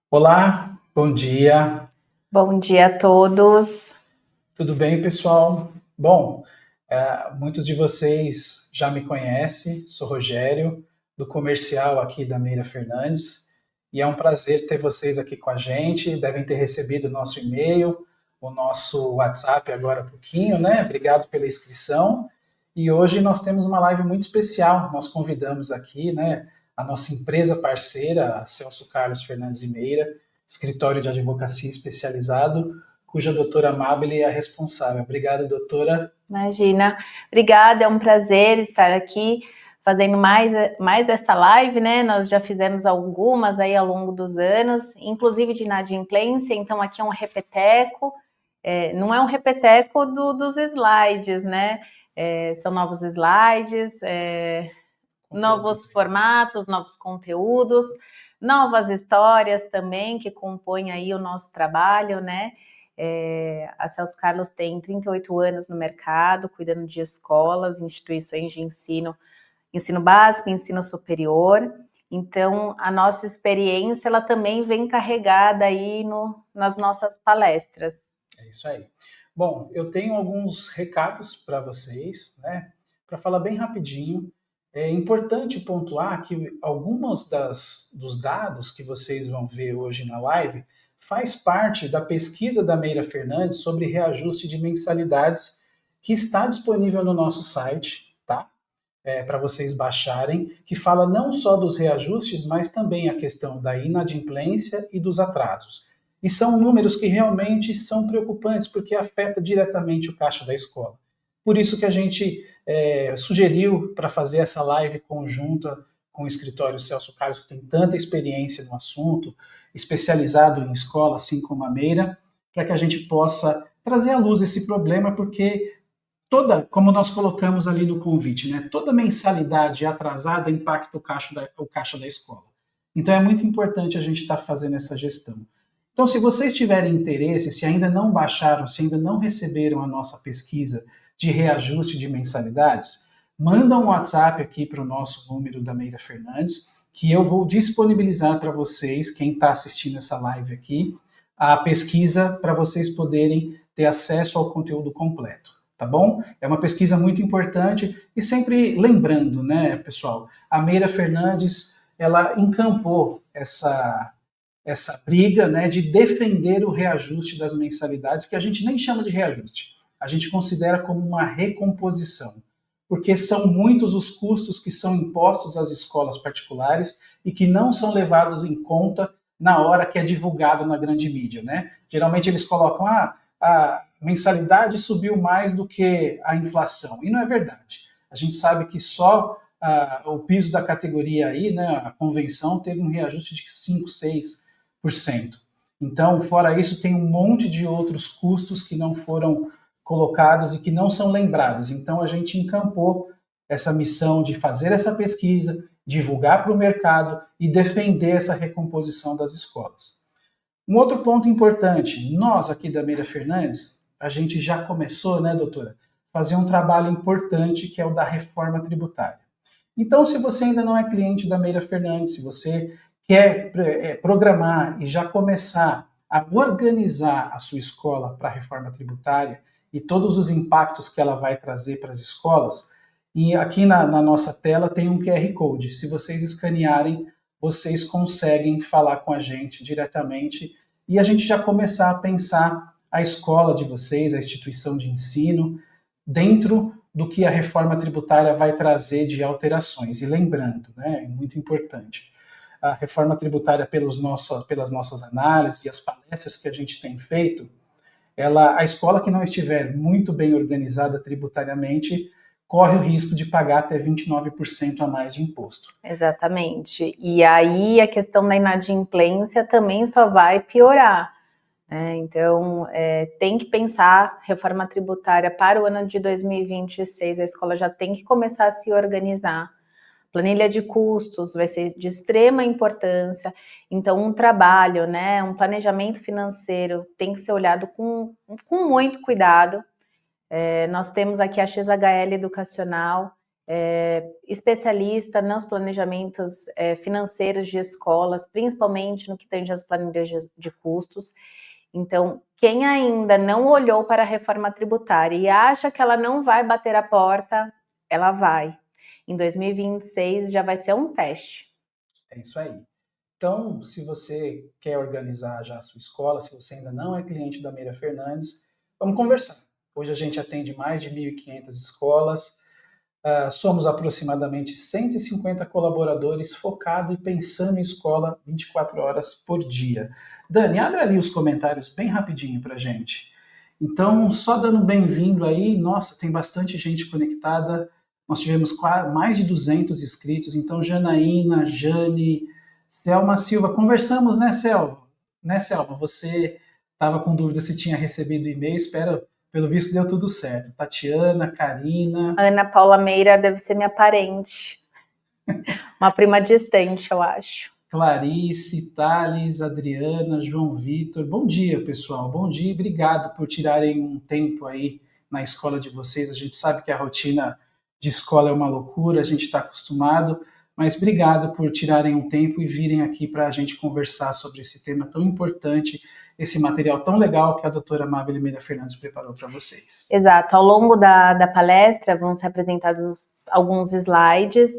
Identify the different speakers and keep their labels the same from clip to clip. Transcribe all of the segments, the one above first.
Speaker 1: Olá, bom dia,
Speaker 2: Bom dia a todos.
Speaker 1: tudo bem, pessoal? Bom, muitos de vocês já me conhecem, sou Rogério, do comercial aqui da Meira Fernandes, e é um prazer ter vocês aqui com a gente. Devem ter recebido o nosso e-mail, o nosso WhatsApp agora há pouquinho, né? Obrigado pela inscrição. E hoje nós temos uma live muito especial. Nós convidamos aqui, né, a nossa empresa parceira, a Celso Carlos Fernandes e Meira, escritório de advocacia especializado, cuja doutora Amabile é a responsável. Obrigado, doutora.
Speaker 2: Imagina. Obrigada, é um prazer estar aqui fazendo mais esta live, né? Nós já fizemos algumas aí ao longo dos anos, inclusive de inadimplência, então aqui é um repeteco. Não é um repeteco dos slides, né? São novos slides,
Speaker 1: Conteúdo
Speaker 2: novos
Speaker 1: diferente.
Speaker 2: formatos, novos conteúdos, novas histórias também que compõem aí o nosso trabalho, né? A Celso Carlos tem 38 anos no mercado, cuidando de escolas, instituições de ensino, ensino básico, ensino superior. Então, a nossa experiência, ela também vem carregada aí nas nossas palestras.
Speaker 1: É isso aí. Bom, eu tenho alguns recados para vocês, né? Para falar bem rapidinho. É importante pontuar que algumas dos dados que vocês vão ver hoje na live faz parte da pesquisa da Meira Fernandes sobre reajuste de mensalidades que está disponível no nosso site, tá? Para vocês baixarem, que fala não só dos reajustes, mas também a questão da inadimplência e dos atrasos. E são números que realmente são preocupantes, porque afeta diretamente o caixa da escola. Por isso que a gente sugeriu para fazer essa live conjunta com o escritório Celso Carlos, que tem tanta experiência no assunto, especializado em escola, assim como a Meira, para que a gente possa trazer à luz esse problema, porque como nós colocamos ali no convite, né, toda mensalidade atrasada impacta o caixa da escola. Então é muito importante a gente estar fazendo essa gestão. Então, se vocês tiverem interesse, se ainda não baixaram, se ainda não receberam a nossa pesquisa de reajuste de mensalidades, manda um WhatsApp aqui para o nosso número da Meira Fernandes, que eu vou disponibilizar para vocês, quem está assistindo essa live aqui, a pesquisa para vocês poderem ter acesso ao conteúdo completo, tá bom? É uma pesquisa muito importante e sempre lembrando, né, pessoal, a Meira Fernandes, ela encampou essa briga, né, de defender o reajuste das mensalidades, que a gente nem chama de reajuste, a gente considera como uma recomposição, porque são muitos os custos que são impostos às escolas particulares e que não são levados em conta na hora que é divulgado na grande mídia, né? Geralmente eles colocam, a mensalidade subiu mais do que a inflação. E não é verdade. A gente sabe que só o piso da categoria aí, né, a convenção, teve um reajuste de 5, 6%. Então, fora isso, tem um monte de outros custos que não foram colocados e que não são lembrados. Então, a gente encampou essa missão de fazer essa pesquisa, divulgar para o mercado e defender essa recomposição das escolas. Um outro ponto importante, nós aqui da Meira Fernandes, a gente já começou, né, doutora, fazer um trabalho importante que é o da reforma tributária. Então, se você ainda não é cliente da Meira Fernandes, se você quer programar e já começar a organizar a sua escola para a reforma tributária e todos os impactos que ela vai trazer para as escolas, e aqui na nossa tela tem um QR Code. Se vocês escanearem, vocês conseguem falar com a gente diretamente e a gente já começar a pensar a escola de vocês, a instituição de ensino, dentro do que a reforma tributária vai trazer de alterações. E lembrando, né, é muito importante, a reforma tributária pelas nossas análises e as palestras que a gente tem feito, a escola que não estiver muito bem organizada tributariamente corre o risco de pagar até 29% a mais de imposto.
Speaker 2: Exatamente. E aí a questão da inadimplência também só vai piorar. Então, tem que pensar reforma tributária para o ano de 2026, a escola já tem que começar a se organizar. Planilha de custos vai ser de extrema importância, então um trabalho, né, um planejamento financeiro tem que ser olhado com muito cuidado. Nós temos aqui a XHL Educacional, especialista nos planejamentos financeiros de escolas, principalmente no que tange as planilhas de custos. Então, quem ainda não olhou para a reforma tributária e acha que ela não vai bater a porta, ela vai. Em 2026 já vai ser um teste.
Speaker 1: É isso aí. Então, se você quer organizar já a sua escola, se você ainda não é cliente da Meira Fernandes, vamos conversar. Hoje a gente atende mais de 1.500 escolas, somos aproximadamente 150 colaboradores focados e pensando em escola 24 horas por dia. Dani, abre ali os comentários bem rapidinho para a gente. Então, só dando bem-vindo aí, nossa, tem bastante gente conectada, nós tivemos mais de 200 inscritos, então Janaína, Jane, Selma Silva, conversamos, né, Selva? Né, Selva? Você estava com dúvida se tinha recebido o e-mail, espera, pelo visto deu tudo certo. Tatiana, Karina...
Speaker 2: Ana Paula Meira deve ser minha parente, uma prima distante, eu acho.
Speaker 1: Clarice, Thales, Adriana, João Vitor. Bom dia, pessoal. Bom dia e obrigado por tirarem um tempo aí na escola de vocês. A gente sabe que a rotina de escola é uma loucura, a gente está acostumado, mas obrigado por tirarem um tempo e virem aqui para a gente conversar sobre esse tema tão importante, esse material tão legal que a doutora Amábile Meira Fernandes preparou para vocês.
Speaker 2: Exato, ao longo da palestra vão ser apresentados alguns slides.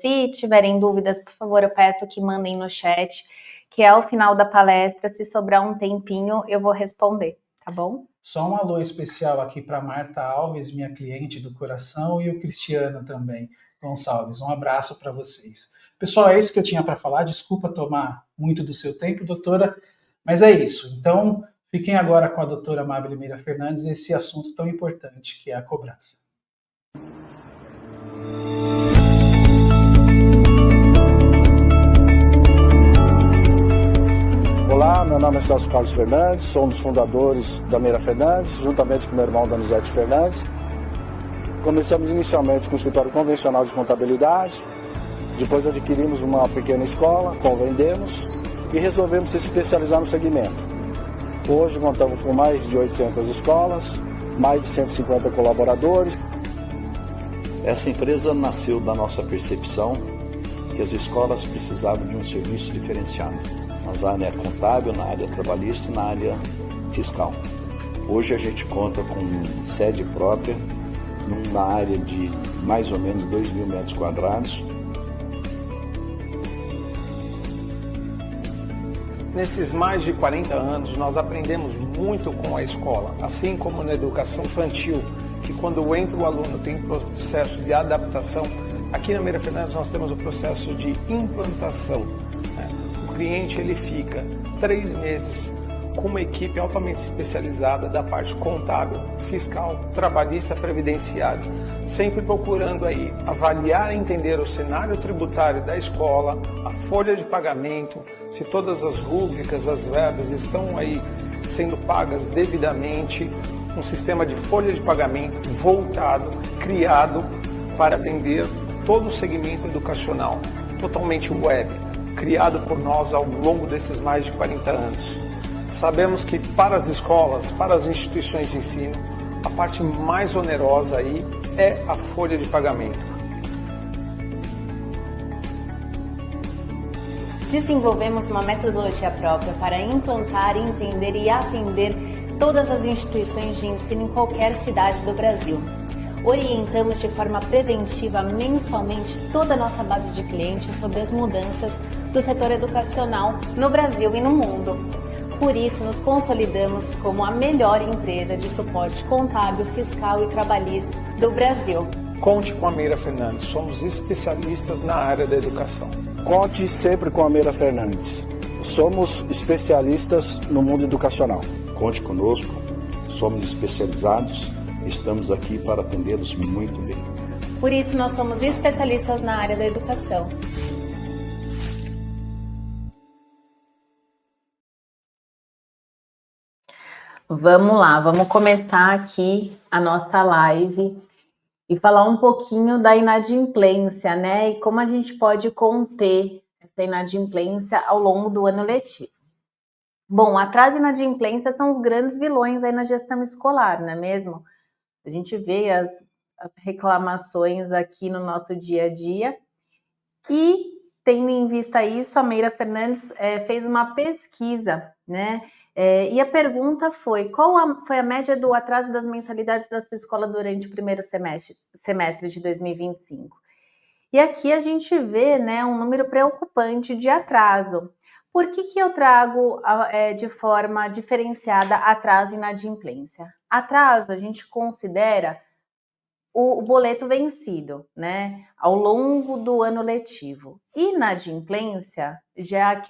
Speaker 2: Se tiverem dúvidas, por favor, eu peço que mandem no chat, que ao final da palestra, se sobrar um tempinho, eu vou responder, tá bom?
Speaker 1: Só um alô especial aqui para Marta Alves, minha cliente do coração, e o Cristiano também, Gonçalves. Um abraço para vocês. Pessoal, é isso que eu tinha para falar. Desculpa tomar muito do seu tempo, doutora, mas é isso. Então, fiquem agora com a doutora Amábile Meira Fernandes esse assunto tão importante que é a cobrança.
Speaker 3: Olá, meu nome é Celso Carlos Fernandes, sou um dos fundadores da Meira Fernandes, juntamente com meu irmão Donizete Fernandes. Começamos inicialmente com um escritório convencional de contabilidade, depois adquirimos uma pequena escola, convendemos e resolvemos se especializar no segmento. Hoje contamos com mais de 800 escolas, mais de 150 colaboradores.
Speaker 4: Essa empresa nasceu da nossa percepção que as escolas precisavam de um serviço diferenciado, na área contábil, na área trabalhista e na área fiscal. Hoje a gente conta com sede própria, numa área de mais ou menos 2.000 metros quadrados.
Speaker 5: Nesses mais de 40 anos, nós aprendemos muito com a escola, assim como na educação infantil, que quando entra o aluno tem processo de adaptação. Aqui na Meira Fernandes nós temos o processo de implantação. O cliente ele fica 3 meses com uma equipe altamente especializada da parte contábil, fiscal, trabalhista, previdenciária, sempre procurando aí avaliar e entender o cenário tributário da escola, a folha de pagamento, se todas as rúbricas, as verbas estão aí sendo pagas devidamente, um sistema de folha de pagamento voltado, criado para atender todo o segmento educacional, totalmente web, criado por nós ao longo desses mais de 40 anos. Sabemos que para as escolas, para as instituições de ensino, a parte mais onerosa aí é a folha de pagamento.
Speaker 2: Desenvolvemos uma metodologia própria para implantar, entender e atender todas as instituições de ensino em qualquer cidade do Brasil. Orientamos de forma preventiva mensalmente toda a nossa base de clientes sobre as mudanças do setor educacional no Brasil e no mundo. Por isso, nos consolidamos como a melhor empresa de suporte contábil, fiscal e trabalhista do Brasil.
Speaker 5: Conte com a Meira Fernandes, somos especialistas na área da educação.
Speaker 3: Conte sempre com a Meira Fernandes. Somos especialistas no mundo educacional.
Speaker 4: Conte conosco, somos especializados, estamos aqui para atendê-los muito bem.
Speaker 2: Por isso, nós somos especialistas na área da educação. Vamos lá, vamos começar aqui a nossa live e falar um pouquinho da inadimplência, né? E como a gente pode conter essa inadimplência ao longo do ano letivo. Bom, atraso e inadimplência são os grandes vilões aí na gestão escolar, não é mesmo? A gente vê reclamações aqui no nosso dia a dia. E, tendo em vista isso, a Meira Fernandes fez uma pesquisa, né? E a pergunta foi: qual foi a média do atraso das mensalidades da sua escola durante o primeiro semestre de 2025? E aqui a gente vê, né, um número preocupante de atraso. Por que eu trago de forma diferenciada atraso e inadimplência? Atraso a gente considera o boleto vencido, né, ao longo do ano letivo. Inadimplência já é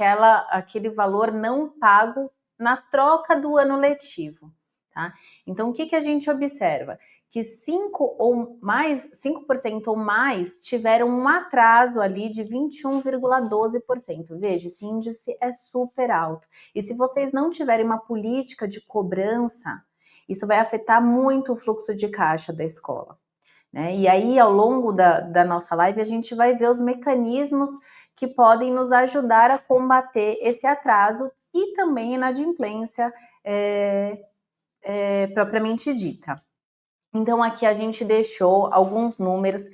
Speaker 2: aquele valor não pago na troca do ano letivo, tá? Então, o que a gente observa? Que 5% ou mais tiveram um atraso ali de 21,12%. Veja, esse índice é super alto. E se vocês não tiverem uma política de cobrança, isso vai afetar muito o fluxo de caixa da escola, né? E aí, ao longo da nossa live, a gente vai ver os mecanismos que podem nos ajudar a combater esse atraso e também a inadimplência propriamente dita. Então, aqui a gente deixou alguns números.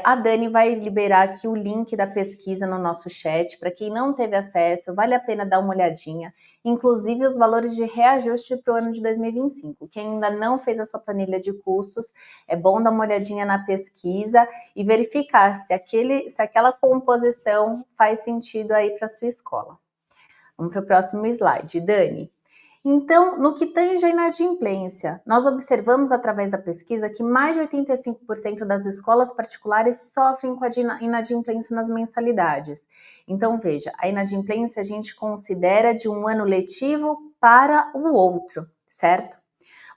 Speaker 2: A Dani vai liberar aqui o link da pesquisa no nosso chat. Para quem não teve acesso, vale a pena dar uma olhadinha. Inclusive, os valores de reajuste para o ano de 2025. Quem ainda não fez a sua planilha de custos, é bom dar uma olhadinha na pesquisa e verificar se aquela composição faz sentido aí para a sua escola. Vamos para o próximo slide, Dani. Então, no que tange a inadimplência, nós observamos através da pesquisa que mais de 85% das escolas particulares sofrem com a inadimplência nas mensalidades. Então, veja, a inadimplência a gente considera de um ano letivo para o outro, certo?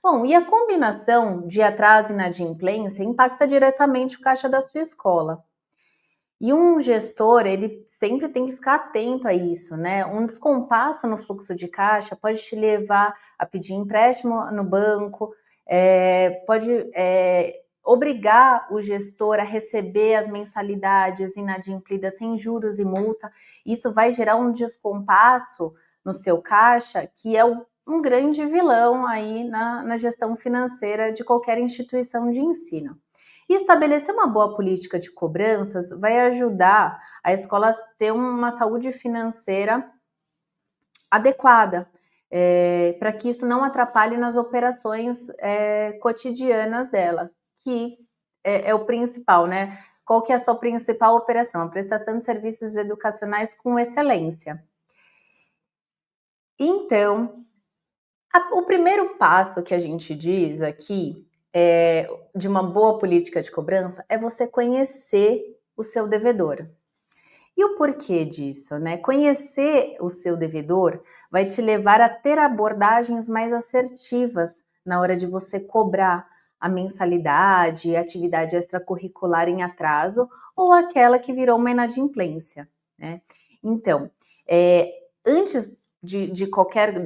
Speaker 2: Bom, e a combinação de atraso e inadimplência impacta diretamente o caixa da sua escola. E um gestor, ele sempre tem que ficar atento a isso, né? Um descompasso no fluxo de caixa pode te levar a pedir empréstimo no banco, pode obrigar o gestor a receber as mensalidades inadimplidas sem juros e multa. Isso vai gerar um descompasso no seu caixa, que é um grande vilão aí na gestão financeira de qualquer instituição de ensino. E estabelecer uma boa política de cobranças vai ajudar a escola a ter uma saúde financeira adequada, para que isso não atrapalhe nas operações cotidianas dela, que é o principal, né? Qual que é a sua principal operação? A prestação de serviços educacionais com excelência. Então, o primeiro passo que a gente diz aqui de uma boa política de cobrança é você conhecer o seu devedor. E o porquê disso, né? Conhecer o seu devedor vai te levar a ter abordagens mais assertivas na hora de você cobrar a mensalidade, a atividade extracurricular em atraso ou aquela que virou uma inadimplência, né? Então, antes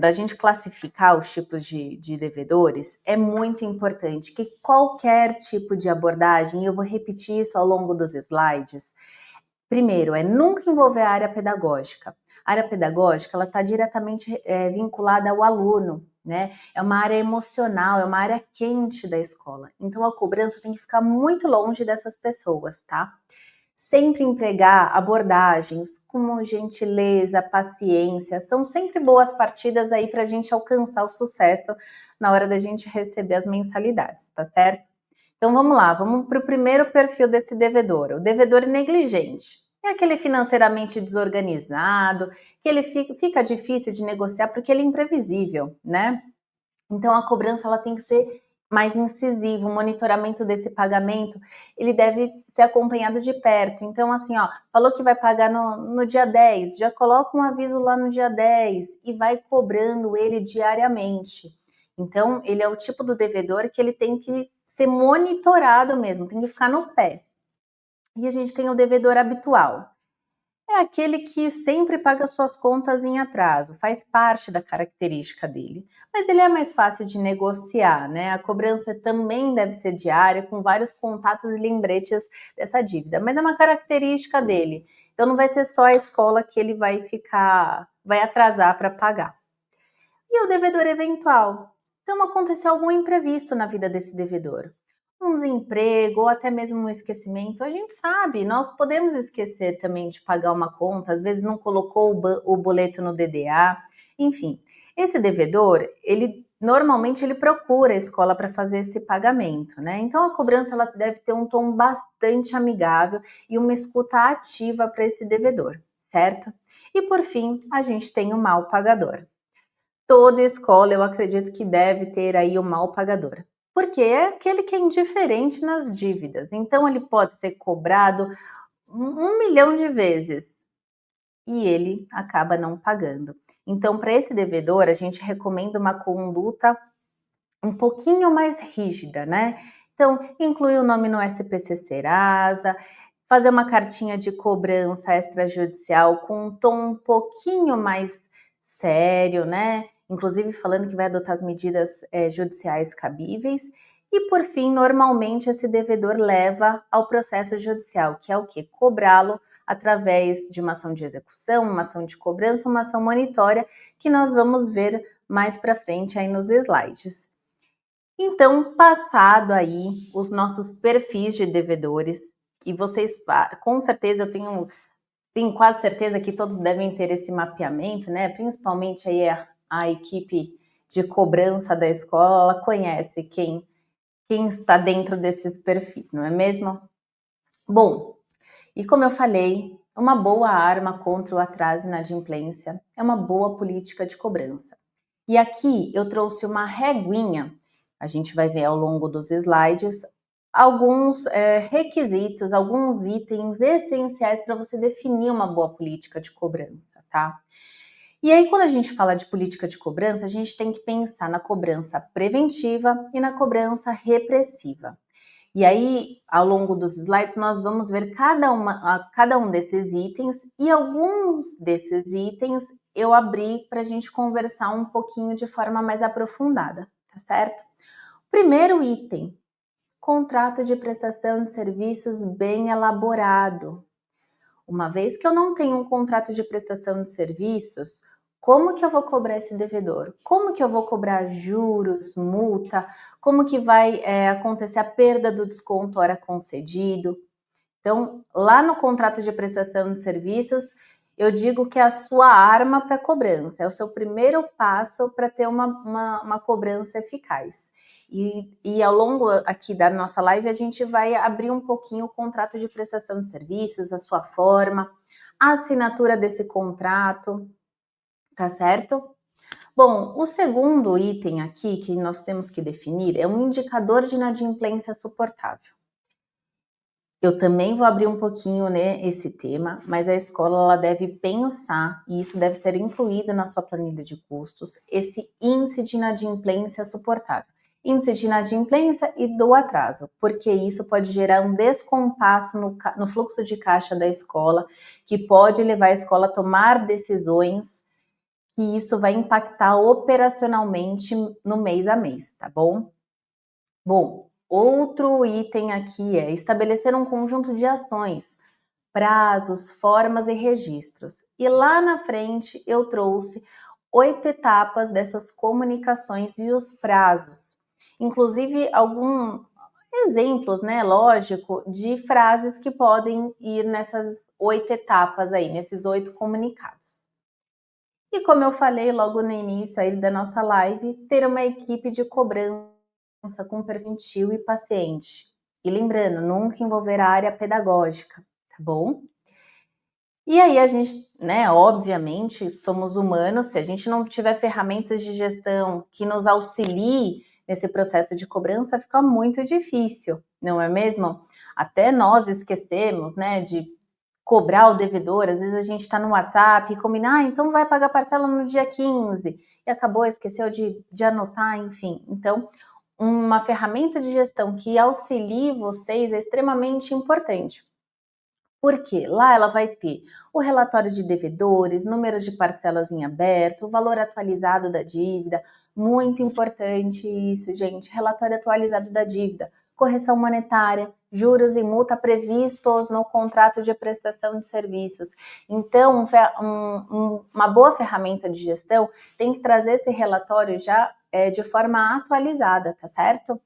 Speaker 2: da gente classificar os tipos de devedores, é muito importante que qualquer tipo de abordagem, e eu vou repetir isso ao longo dos slides, primeiro, nunca envolver a área pedagógica. A área pedagógica, ela está diretamente vinculada ao aluno, né? É uma área emocional, é uma área quente da escola. Então, a cobrança tem que ficar muito longe dessas pessoas, tá? Sempre empregar abordagens como gentileza, paciência, são sempre boas partidas aí para a gente alcançar o sucesso na hora da gente receber as mensalidades, tá certo? Então vamos lá, vamos para o primeiro perfil desse devedor, o devedor negligente. É aquele financeiramente desorganizado, que ele fica difícil de negociar porque ele é imprevisível, né? Então a cobrança ela tem que ser mais incisivo, o monitoramento desse pagamento, ele deve ser acompanhado de perto. Então, assim, ó, falou que vai pagar no dia 10, já coloca um aviso lá no dia 10 e vai cobrando ele diariamente. Então, ele é o tipo do devedor que ele tem que ser monitorado mesmo, tem que ficar no pé. E a gente tem o devedor habitual. É aquele que sempre paga suas contas em atraso, faz parte da característica dele. Mas ele é mais fácil de negociar, né? A cobrança também deve ser diária, com vários contatos e lembretes dessa dívida. Mas é uma característica dele. Então não vai ser só a escola que ele vai atrasar para pagar. E o devedor eventual? Então aconteceu algum imprevisto na vida desse devedor. um desemprego ou até mesmo um esquecimento, a gente sabe, nós podemos esquecer também de pagar uma conta, às vezes não colocou o boleto no DDA, enfim. Esse devedor, normalmente ele procura a escola para fazer esse pagamento, né? Então a cobrança ela deve ter um tom bastante amigável e uma escuta ativa para esse devedor, certo? E por fim, a gente tem o mal pagador. Toda escola, eu acredito que deve ter aí o mal pagador, porque é aquele que é indiferente nas dívidas. Então, ele pode ser cobrado 1 milhão de vezes e ele acaba não pagando. Então, para esse devedor, a gente recomenda uma conduta um pouquinho mais rígida, né? Então, incluir o nome no SPC Serasa, fazer uma cartinha de cobrança extrajudicial com um tom um pouquinho mais sério, né? Inclusive falando que vai adotar as medidas judiciais cabíveis. E, por fim, normalmente esse devedor leva ao processo judicial, que é o quê? Cobrá-lo através de uma ação de execução, uma ação de cobrança, uma ação monitória, que nós vamos ver mais para frente aí nos slides. Então, passado aí os nossos perfis de devedores, e vocês, com certeza, eu tenho quase certeza que todos devem ter esse mapeamento, né? Principalmente aí a equipe de cobrança da escola, ela conhece quem está dentro desses perfis, não é mesmo? Bom, e como eu falei, uma boa arma contra o atraso e inadimplência é uma boa política de cobrança. E aqui eu trouxe uma reguinha, a gente vai ver ao longo dos slides, alguns requisitos, alguns itens essenciais para você definir uma boa política de cobrança, tá? E aí, quando a gente fala de política de cobrança, a gente tem que pensar na cobrança preventiva e na cobrança repressiva. E aí, ao longo dos slides, nós vamos ver cada um desses itens, e alguns desses itens eu abri para a gente conversar um pouquinho de forma mais aprofundada, tá certo? Primeiro item, contrato de prestação de serviços bem elaborado. Uma vez que eu não tenho um contrato de prestação de serviços, como que eu vou cobrar esse devedor? Como que eu vou cobrar juros, multa? Como que vai acontecer a perda do desconto hora concedido? Então, lá no contrato de prestação de serviços, eu digo que é a sua arma para cobrança, é o seu primeiro passo para ter uma cobrança eficaz. E ao longo aqui da nossa live, a gente vai abrir um pouquinho o contrato de prestação de serviços, a sua forma, a assinatura desse contrato, tá certo? Bom, o segundo item aqui que nós temos que definir é um indicador de inadimplência suportável. Eu também vou abrir um pouquinho, né, esse tema, mas a escola ela deve pensar, e isso deve ser incluído na sua planilha de custos, esse índice de inadimplência suportável. Índice de inadimplência e do atraso, porque isso pode gerar um descompasso no fluxo de caixa da escola, que pode levar a escola a tomar decisões, e isso vai impactar operacionalmente no mês a mês, tá bom? Bom, outro item aqui é estabelecer um conjunto de ações, prazos, formas e registros. E lá na frente eu trouxe 8 etapas dessas comunicações e os prazos. Inclusive alguns exemplos, né, lógico, de frases que podem ir nessas 8 etapas aí, nesses 8 comunicados. E como eu falei logo no início aí da nossa live, ter uma equipe de cobrança com perfil e paciente. E lembrando, nunca envolver a área pedagógica, tá bom? E aí a gente, né, obviamente, somos humanos, se a gente não tiver ferramentas de gestão que nos auxiliem nesse processo de cobrança, fica muito difícil, não é mesmo? Até nós esquecemos, né, de cobrar o devedor, às vezes a gente está no WhatsApp e combina, então vai pagar parcela no dia 15, e acabou, esqueceu de anotar, enfim. Então, uma ferramenta de gestão que auxilie vocês é extremamente importante. Porque lá ela vai ter o relatório de devedores, números de parcelas em aberto, o valor atualizado da dívida, muito importante isso, gente, relatório atualizado da dívida, correção monetária, juros e multa previstos no contrato de prestação de serviços. Então, uma boa ferramenta de gestão tem que trazer esse relatório já de forma atualizada, tá certo?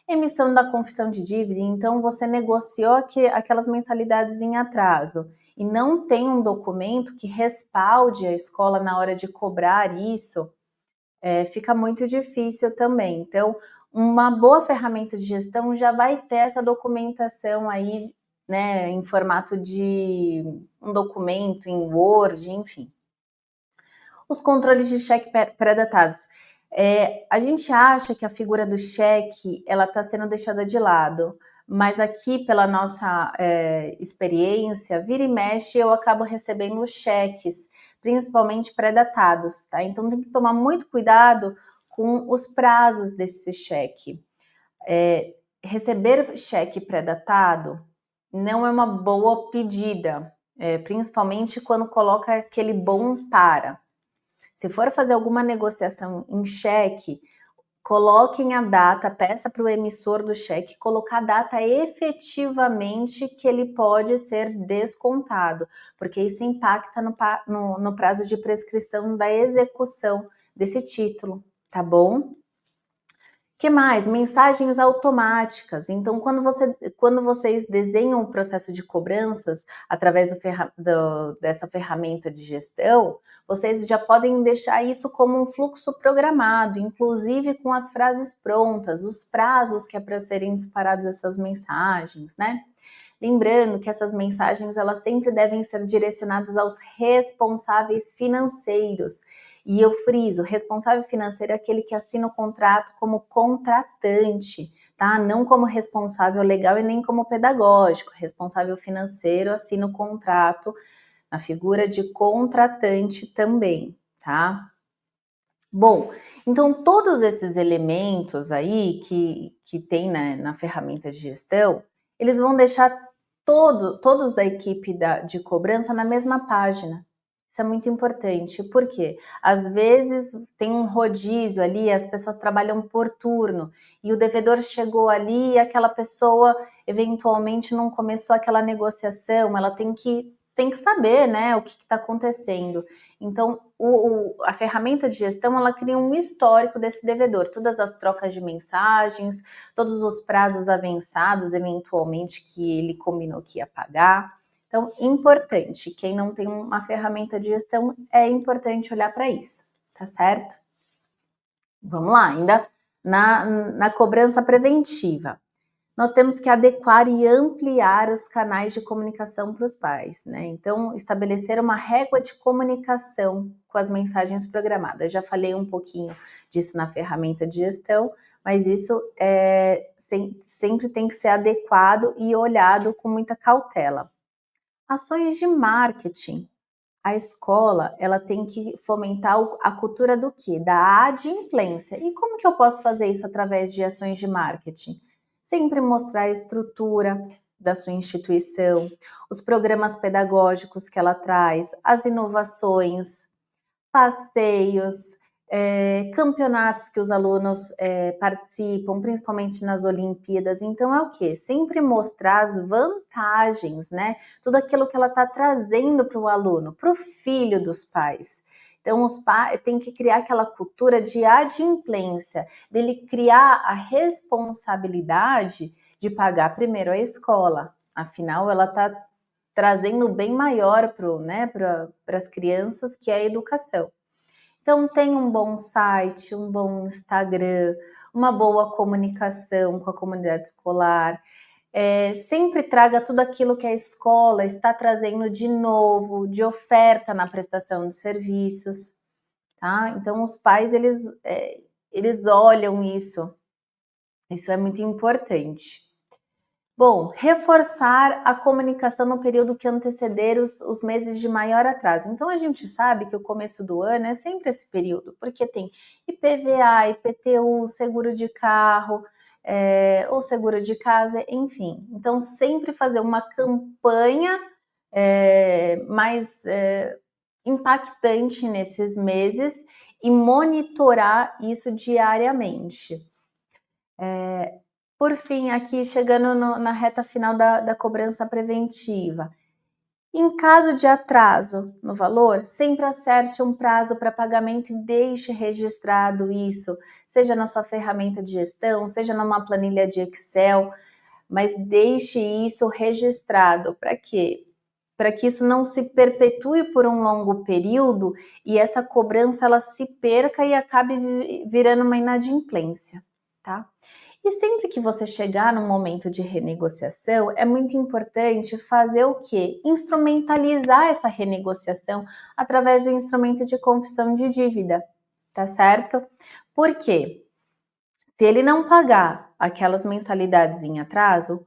Speaker 2: Emissão da confissão de dívida, então você negociou aquelas mensalidades em atraso e não tem um documento que respalde a escola na hora de cobrar isso, fica muito difícil também. Então, uma boa ferramenta de gestão já vai ter essa documentação aí, né, em formato de um documento, em Word, enfim. Os controles de cheque pré-datados. A gente acha que a figura do cheque ela está sendo deixada de lado, mas aqui pela nossa experiência, vira e mexe eu acabo recebendo cheques, principalmente pré-datados, tá? Então tem que tomar muito cuidado com os prazos desse cheque. Receber cheque pré-datado não é uma boa pedida, principalmente quando coloca aquele bom para. Se for fazer alguma negociação em cheque, coloquem a data, peça para o emissor do cheque colocar a data efetivamente que ele pode ser descontado, porque isso impacta no prazo de prescrição da execução desse título, tá bom? Que mais? Mensagens automáticas. Então, quando vocês desenham o processo de cobranças através dessa ferramenta de gestão, vocês já podem deixar isso como um fluxo programado, inclusive com as frases prontas, os prazos que é para serem disparadas essas mensagens, né? Lembrando que essas mensagens elas sempre devem ser direcionadas aos responsáveis financeiros. E eu friso, responsável financeiro é aquele que assina o contrato como contratante, tá? Não como responsável legal e nem como pedagógico. Responsável financeiro assina o contrato na figura de contratante também, tá? Bom, então todos esses elementos aí que tem na ferramenta de gestão, eles vão deixar todos da equipe de cobrança na mesma página. Isso é muito importante, porque às vezes tem um rodízio ali, as pessoas trabalham por turno, e o devedor chegou ali e aquela pessoa eventualmente não começou aquela negociação, ela tem que saber, né, o que está acontecendo. Então, a ferramenta de gestão, ela cria um histórico desse devedor, todas as trocas de mensagens, todos os prazos avançados, eventualmente, que ele combinou que ia pagar. Então, importante, quem não tem uma ferramenta de gestão, é importante olhar para isso, tá certo? Vamos lá, ainda na cobrança preventiva. Nós temos que adequar e ampliar os canais de comunicação para os pais, né? Então, estabelecer uma régua de comunicação com as mensagens programadas. Já falei um pouquinho disso na ferramenta de gestão, mas isso sempre tem que ser adequado e olhado com muita cautela. Ações de marketing. A escola, ela tem que fomentar a cultura do quê? Da adimplência. E como que eu posso fazer isso através de ações de marketing? Sempre mostrar a estrutura da sua instituição, os programas pedagógicos que ela traz, as inovações, passeios, campeonatos que os alunos participam, principalmente nas Olimpíadas. Então é o quê? Sempre mostrar as vantagens, né? Tudo aquilo que ela está trazendo para o aluno, para o filho dos pais. Então os pais têm que criar aquela cultura de adimplência, dele criar a responsabilidade de pagar primeiro a escola. Afinal, ela está trazendo bem maior para as crianças, que é a educação. Então, tem um bom site, um bom Instagram, uma boa comunicação com a comunidade escolar. Sempre traga tudo aquilo que a escola está trazendo de novo, de oferta na prestação de serviços, tá? Então, os pais, eles olham isso. Isso é muito importante. Bom, reforçar a comunicação no período que anteceder os meses de maior atraso. Então, a gente sabe que o começo do ano é sempre esse período, porque tem IPVA, IPTU, seguro de carro, ou seguro de casa, enfim. Então, sempre fazer uma campanha mais impactante nesses meses e monitorar isso diariamente. Por fim, aqui chegando na reta final da cobrança preventiva, Em caso de atraso no valor, sempre acerte um prazo para pagamento e deixe registrado isso, seja na sua ferramenta de gestão, seja numa planilha de Excel, mas deixe isso registrado. Para quê? Para que isso não se perpetue por um longo período e essa cobrança ela se perca e acabe virando uma inadimplência, tá? E sempre que você chegar no momento de renegociação, é muito importante fazer o quê? Instrumentalizar essa renegociação através do instrumento de confissão de dívida, tá certo? Por quê? Se ele não pagar aquelas mensalidades em atraso,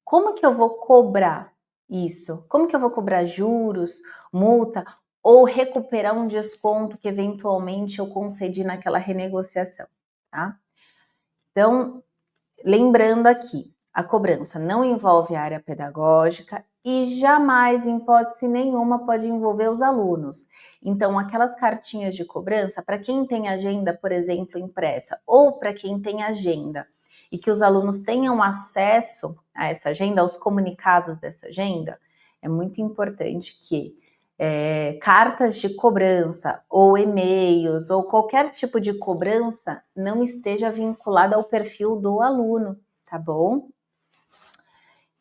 Speaker 2: como que eu vou cobrar isso? Como que eu vou cobrar juros, multa ou recuperar um desconto que eventualmente eu concedi naquela renegociação, tá? Então, lembrando aqui, a cobrança não envolve a área pedagógica e jamais, em hipótese nenhuma, pode envolver os alunos. Então, aquelas cartinhas de cobrança, para quem tem agenda, por exemplo, impressa, ou para quem tem agenda e que os alunos tenham acesso a essa agenda, aos comunicados dessa agenda, é muito importante que cartas de cobrança ou e-mails ou qualquer tipo de cobrança não esteja vinculada ao perfil do aluno, tá bom?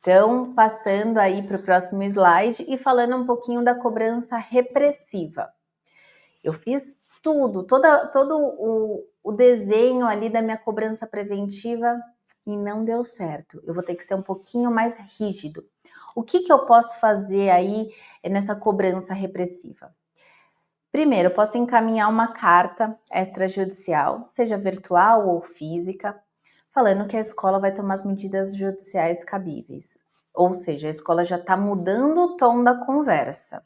Speaker 2: Então, passando aí para o próximo slide e falando um pouquinho da cobrança repressiva. Eu fiz todo o desenho ali da minha cobrança preventiva e não deu certo. Eu vou ter que ser um pouquinho mais rígido. O que eu posso fazer aí nessa cobrança repressiva? Primeiro, eu posso encaminhar uma carta extrajudicial, seja virtual ou física, falando que a escola vai tomar as medidas judiciais cabíveis. Ou seja, a escola já está mudando o tom da conversa.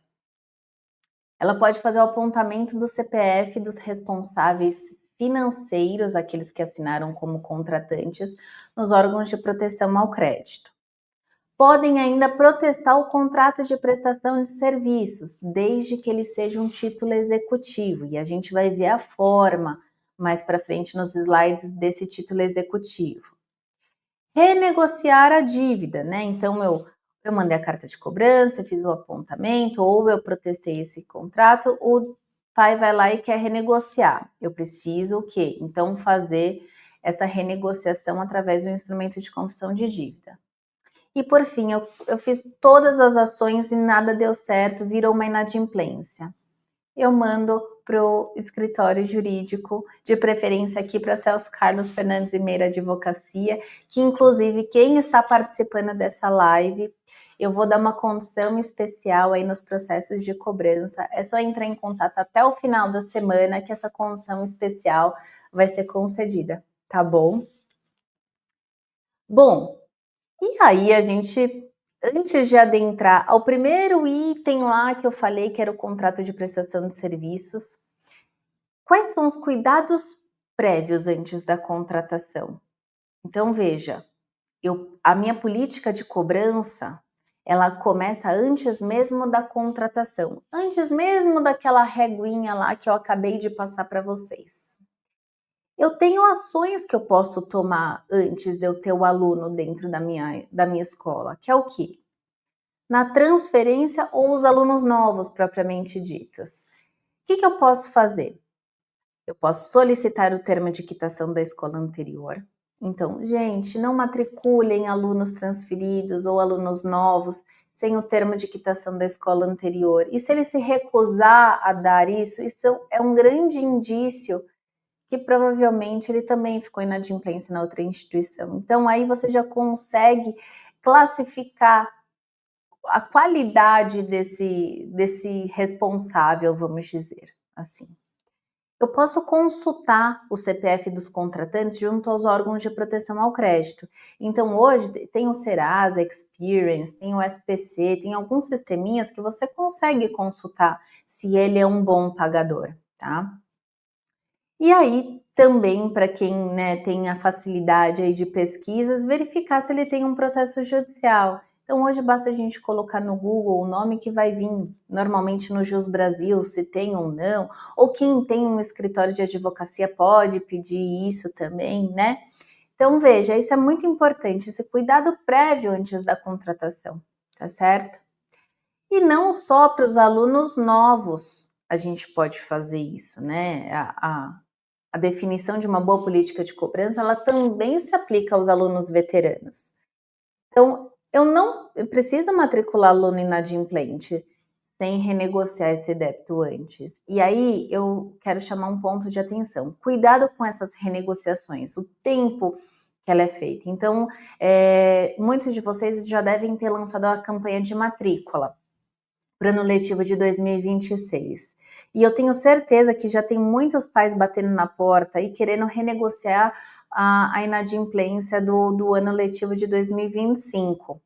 Speaker 2: Ela pode fazer o apontamento do CPF dos responsáveis financeiros, aqueles que assinaram como contratantes, nos órgãos de proteção ao crédito. Podem ainda protestar o contrato de prestação de serviços, desde que ele seja um título executivo. E a gente vai ver a forma mais para frente nos slides desse título executivo. Renegociar a dívida, né? Então, eu mandei a carta de cobrança, fiz o apontamento, ou eu protestei esse contrato, o pai vai lá e quer renegociar. Eu preciso o quê? Então, fazer essa renegociação através do instrumento de confissão de dívida. E por fim, eu fiz todas as ações e nada deu certo, virou uma inadimplência. Eu mando para o escritório jurídico, de preferência aqui para Celso Carlos Fernandes e Meira Advocacia, que inclusive quem está participando dessa live, eu vou dar uma condição especial aí nos processos de cobrança. É só entrar em contato até o final da semana que essa condição especial vai ser concedida, tá bom? Bom, e aí a gente, antes de adentrar ao primeiro item lá que eu falei, que era o contrato de prestação de serviços, quais são os cuidados prévios antes da contratação? Então veja, a minha política de cobrança, ela começa antes mesmo da contratação, antes mesmo daquela reguinha lá que eu acabei de passar para vocês. Eu tenho ações que eu posso tomar antes de eu ter o aluno dentro da minha escola, que é o quê? Na transferência ou os alunos novos, propriamente ditos. O que eu posso fazer? Eu posso solicitar o termo de quitação da escola anterior. Então, gente, não matriculem alunos transferidos ou alunos novos sem o termo de quitação da escola anterior. E se ele se recusar a dar isso é um grande indício que provavelmente ele também ficou inadimplência na outra instituição. Então, aí você já consegue classificar a qualidade desse responsável, vamos dizer assim. Eu posso consultar o CPF dos contratantes junto aos órgãos de proteção ao crédito. Então, hoje tem o Serasa, Experience, tem o SPC, tem alguns sisteminhas que você consegue consultar se ele é um bom pagador, tá? E aí, também, para quem tem a facilidade aí de pesquisas, verificar se ele tem um processo judicial. Então, hoje basta a gente colocar no Google o nome que vai vir, normalmente no Jus Brasil, se tem ou não, ou quem tem um escritório de advocacia pode pedir isso também, né? Então, veja, isso é muito importante, esse cuidado prévio antes da contratação, tá certo? E não só para os alunos novos a gente pode fazer isso, né? A definição de uma boa política de cobrança, ela também se aplica aos alunos veteranos. Então, eu preciso matricular aluno inadimplente sem renegociar esse débito antes. E aí, eu quero chamar um ponto de atenção. Cuidado com essas renegociações, o tempo que ela é feita. Então, muitos de vocês já devem ter lançado a campanha de matrícula para o ano letivo de 2026. E eu tenho certeza que já tem muitos pais batendo na porta e querendo renegociar a inadimplência do ano letivo de 2025.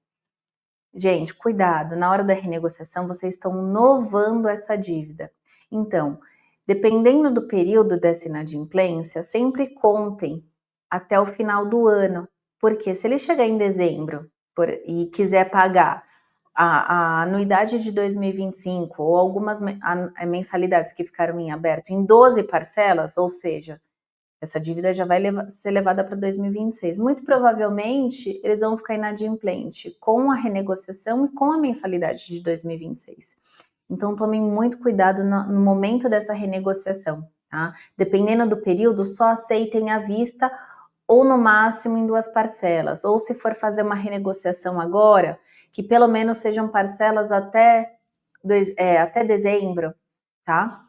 Speaker 2: Gente, cuidado, na hora da renegociação vocês estão novando essa dívida. Então, dependendo do período dessa inadimplência, sempre contem até o final do ano, porque se ele chegar em dezembro e quiser pagar a anuidade de 2025 ou algumas mensalidades que ficaram em aberto em 12 parcelas, ou seja, essa dívida já vai ser levada para 2026. Muito provavelmente, eles vão ficar inadimplente com a renegociação e com a mensalidade de 2026. Então, tomem muito cuidado no momento dessa renegociação, tá? Dependendo do período, só aceitem à vista ou no máximo em 2 parcelas. Ou se for fazer uma renegociação agora, que pelo menos sejam parcelas até dezembro, tá?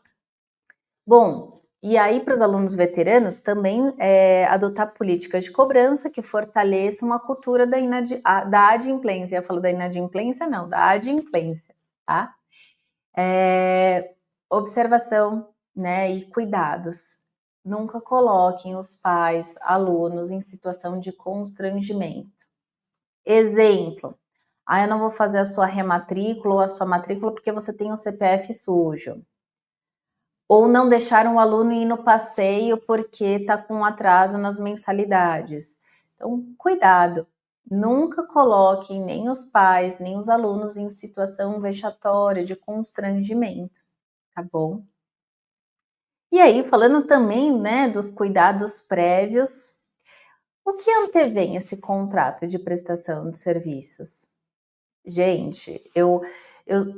Speaker 2: Bom, e aí para os alunos veteranos também adotar políticas de cobrança que fortaleçam a cultura da adimplência. Eu falo da inadimplência? Não, da adimplência, tá? Observação, né, e cuidados. Nunca coloquem os pais, alunos em situação de constrangimento. Exemplo, eu não vou fazer a sua rematrícula ou a sua matrícula porque você tem um CPF sujo. Ou não deixar um aluno ir no passeio porque está com atraso nas mensalidades. Então, cuidado. Nunca coloquem nem os pais, nem os alunos em situação vexatória, de constrangimento, tá bom? E aí, falando também, né, dos cuidados prévios, o que antevém esse contrato de prestação de serviços? Gente,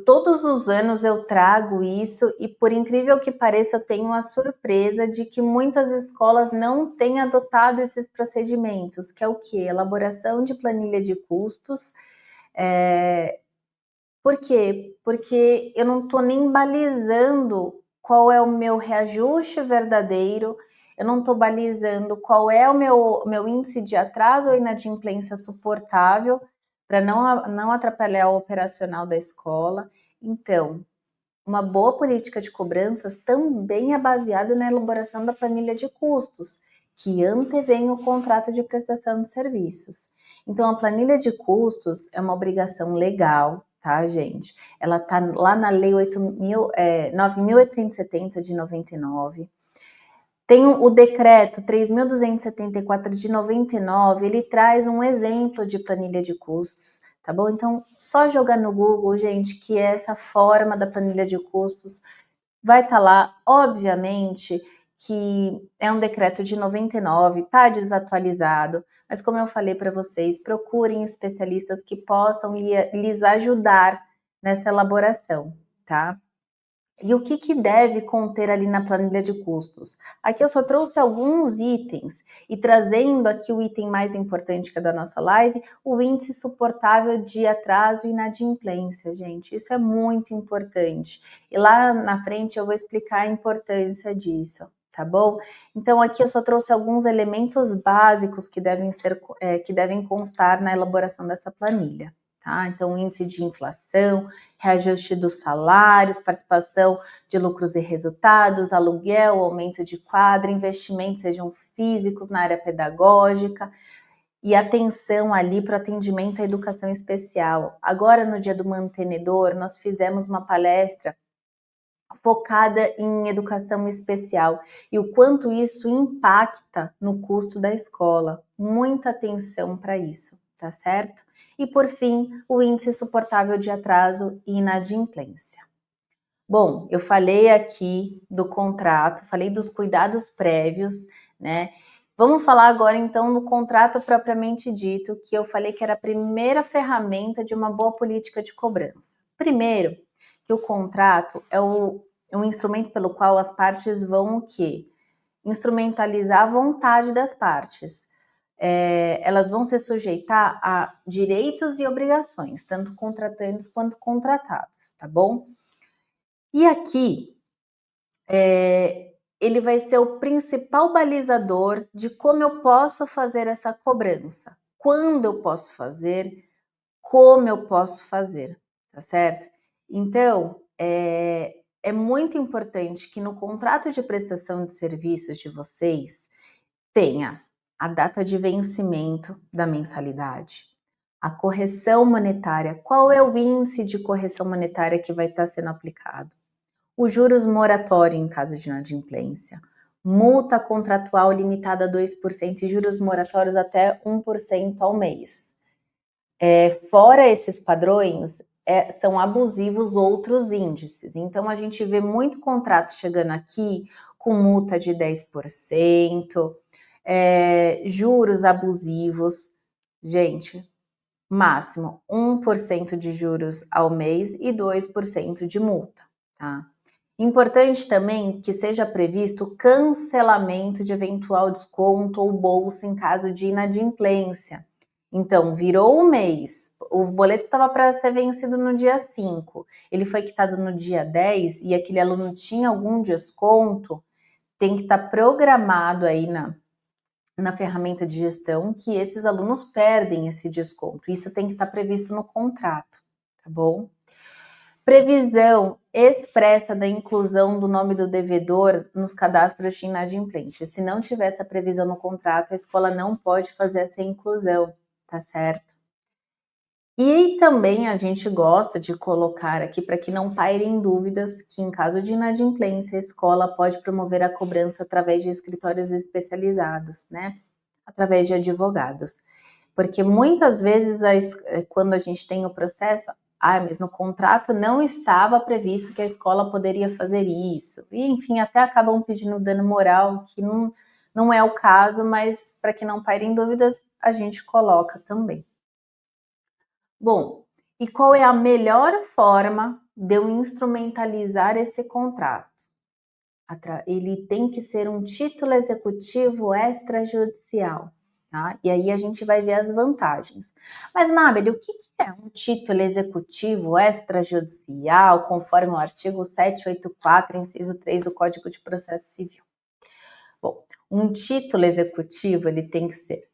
Speaker 2: todos os anos eu trago isso e, por incrível que pareça, eu tenho a surpresa de que muitas escolas não têm adotado esses procedimentos, que é o quê? Elaboração de planilha de custos. Por quê? Porque eu não estou nem balizando qual é o meu reajuste verdadeiro, eu não estou balizando qual é o meu índice de atraso ou inadimplência suportável, para não atrapalhar o operacional da escola. Então, uma boa política de cobranças também é baseada na elaboração da planilha de custos, que antevém o contrato de prestação de serviços. Então, a planilha de custos é uma obrigação legal, tá, gente? Ela está lá na Lei 9.870 de 99. Tem o decreto 3.274 de 99, ele traz um exemplo de planilha de custos, tá bom? Então, só jogar no Google, gente, que essa forma da planilha de custos vai estar lá. Obviamente que é um decreto de 99, tá desatualizado, mas como eu falei para vocês, procurem especialistas que possam lhes ajudar nessa elaboração, tá? E o que deve conter ali na planilha de custos? Aqui eu só trouxe alguns itens e trazendo aqui o item mais importante que é da nossa live, o índice suportável de atraso e inadimplência, gente. Isso é muito importante. E lá na frente eu vou explicar a importância disso, tá bom? Então aqui eu só trouxe alguns elementos básicos que devem constar na elaboração dessa planilha. Tá? Então, índice de inflação, reajuste dos salários, participação de lucros e resultados, aluguel, aumento de quadra, investimentos sejam físicos na área pedagógica e atenção ali para o atendimento à educação especial. Agora, no Dia do Mantenedor, nós fizemos uma palestra focada em educação especial e o quanto isso impacta no custo da escola. Muita atenção para isso, tá certo? E, por fim, o índice suportável de atraso e inadimplência. Bom, eu falei aqui do contrato, falei dos cuidados prévios, né? Vamos falar agora, então, do contrato propriamente dito, que eu falei que era a primeira ferramenta de uma boa política de cobrança, Primeiro, que o contrato é um instrumento pelo qual as partes vão o quê? Instrumentalizar a vontade das partes. Elas vão se sujeitar a direitos e obrigações, tanto contratantes quanto contratados, tá bom? E aqui, ele vai ser o principal balizador de como eu posso fazer essa cobrança, quando eu posso fazer, como eu posso fazer, tá certo? Então, é muito importante que no contrato de prestação de serviços de vocês tenha a data de vencimento da mensalidade, a correção monetária, qual é o índice de correção monetária que vai estar sendo aplicado, os juros moratório em caso de inadimplência, multa contratual limitada a 2% e juros moratórios até 1% ao mês. Fora esses padrões, são abusivos outros índices. Então, a gente vê muito contrato chegando aqui com multa de 10%, juros abusivos. Gente, máximo 1% de juros ao mês e 2% de multa, tá? Importante também que seja previsto cancelamento de eventual desconto ou bolsa em caso de inadimplência. Então, virou o mês, o boleto estava para ser vencido no dia 5, ele foi quitado no dia 10 e aquele aluno tinha algum desconto, tem que estar programado aí na ferramenta de gestão que esses alunos perdem esse desconto. Isso tem que estar previsto no contrato, tá bom? Previsão expressa da inclusão do nome do devedor nos cadastros de inadimplente. Se não tiver essa previsão no contrato, a escola não pode fazer essa inclusão, tá certo? E também a gente gosta de colocar aqui para que não pairem dúvidas que em caso de inadimplência a escola pode promover a cobrança através de escritórios especializados, né? Através de advogados. Porque muitas vezes quando a gente tem o processo, mas no contrato não estava previsto que a escola poderia fazer isso. E enfim, até acabam pedindo dano moral, que não é o caso, mas para que não pairem dúvidas, a gente coloca também. Bom, e qual é a melhor forma de eu instrumentalizar esse contrato? Ele tem que ser um título executivo extrajudicial, tá? E aí a gente vai ver as vantagens. Mas, Mabel, o que é um título executivo extrajudicial, conforme o artigo 784, inciso 3 do Código de Processo Civil? Bom, um título executivo, ele tem que ser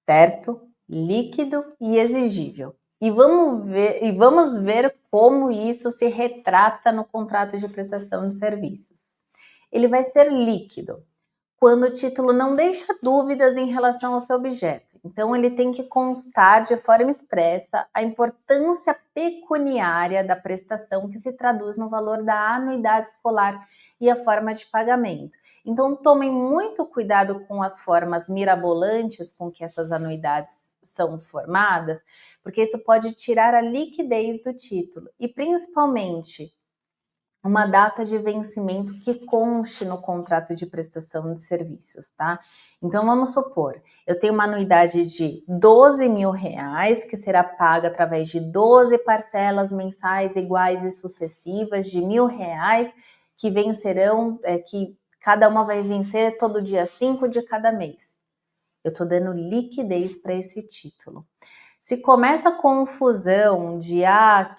Speaker 2: certo, líquido e exigível. E vamos ver como isso se retrata no contrato de prestação de serviços. Ele vai ser líquido quando o título não deixa dúvidas em relação ao seu objeto. Então, ele tem que constar de forma expressa a importância pecuniária da prestação que se traduz no valor da anuidade escolar e a forma de pagamento. Então, tomem muito cuidado com as formas mirabolantes com que essas anuidades são formadas, porque isso pode tirar a liquidez do título e, principalmente, uma data de vencimento que conste no contrato de prestação de serviços, tá? Então, vamos supor, eu tenho uma anuidade de R$12.000, que será paga através de 12 parcelas mensais iguais e sucessivas de R$1.000, que vencerão, que cada uma vai vencer todo dia 5 de cada mês. Eu estou dando liquidez para esse título. Se começa a confusão de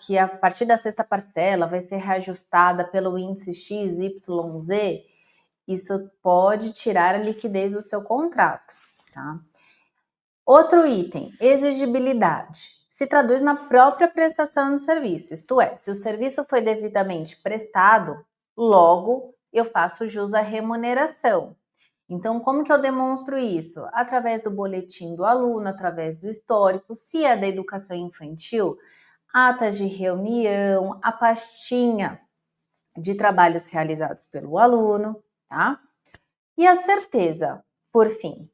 Speaker 2: que a partir da sexta parcela vai ser reajustada pelo índice XYZ, isso pode tirar a liquidez do seu contrato, tá? Outro item, exigibilidade. Se traduz na própria prestação de serviço, isto é, se o serviço foi devidamente prestado, logo eu faço jus à remuneração. Então, como que eu demonstro isso? Através do boletim do aluno, através do histórico, se é da educação infantil, atas de reunião, a pastinha de trabalhos realizados pelo aluno, tá? E a certeza, por fim.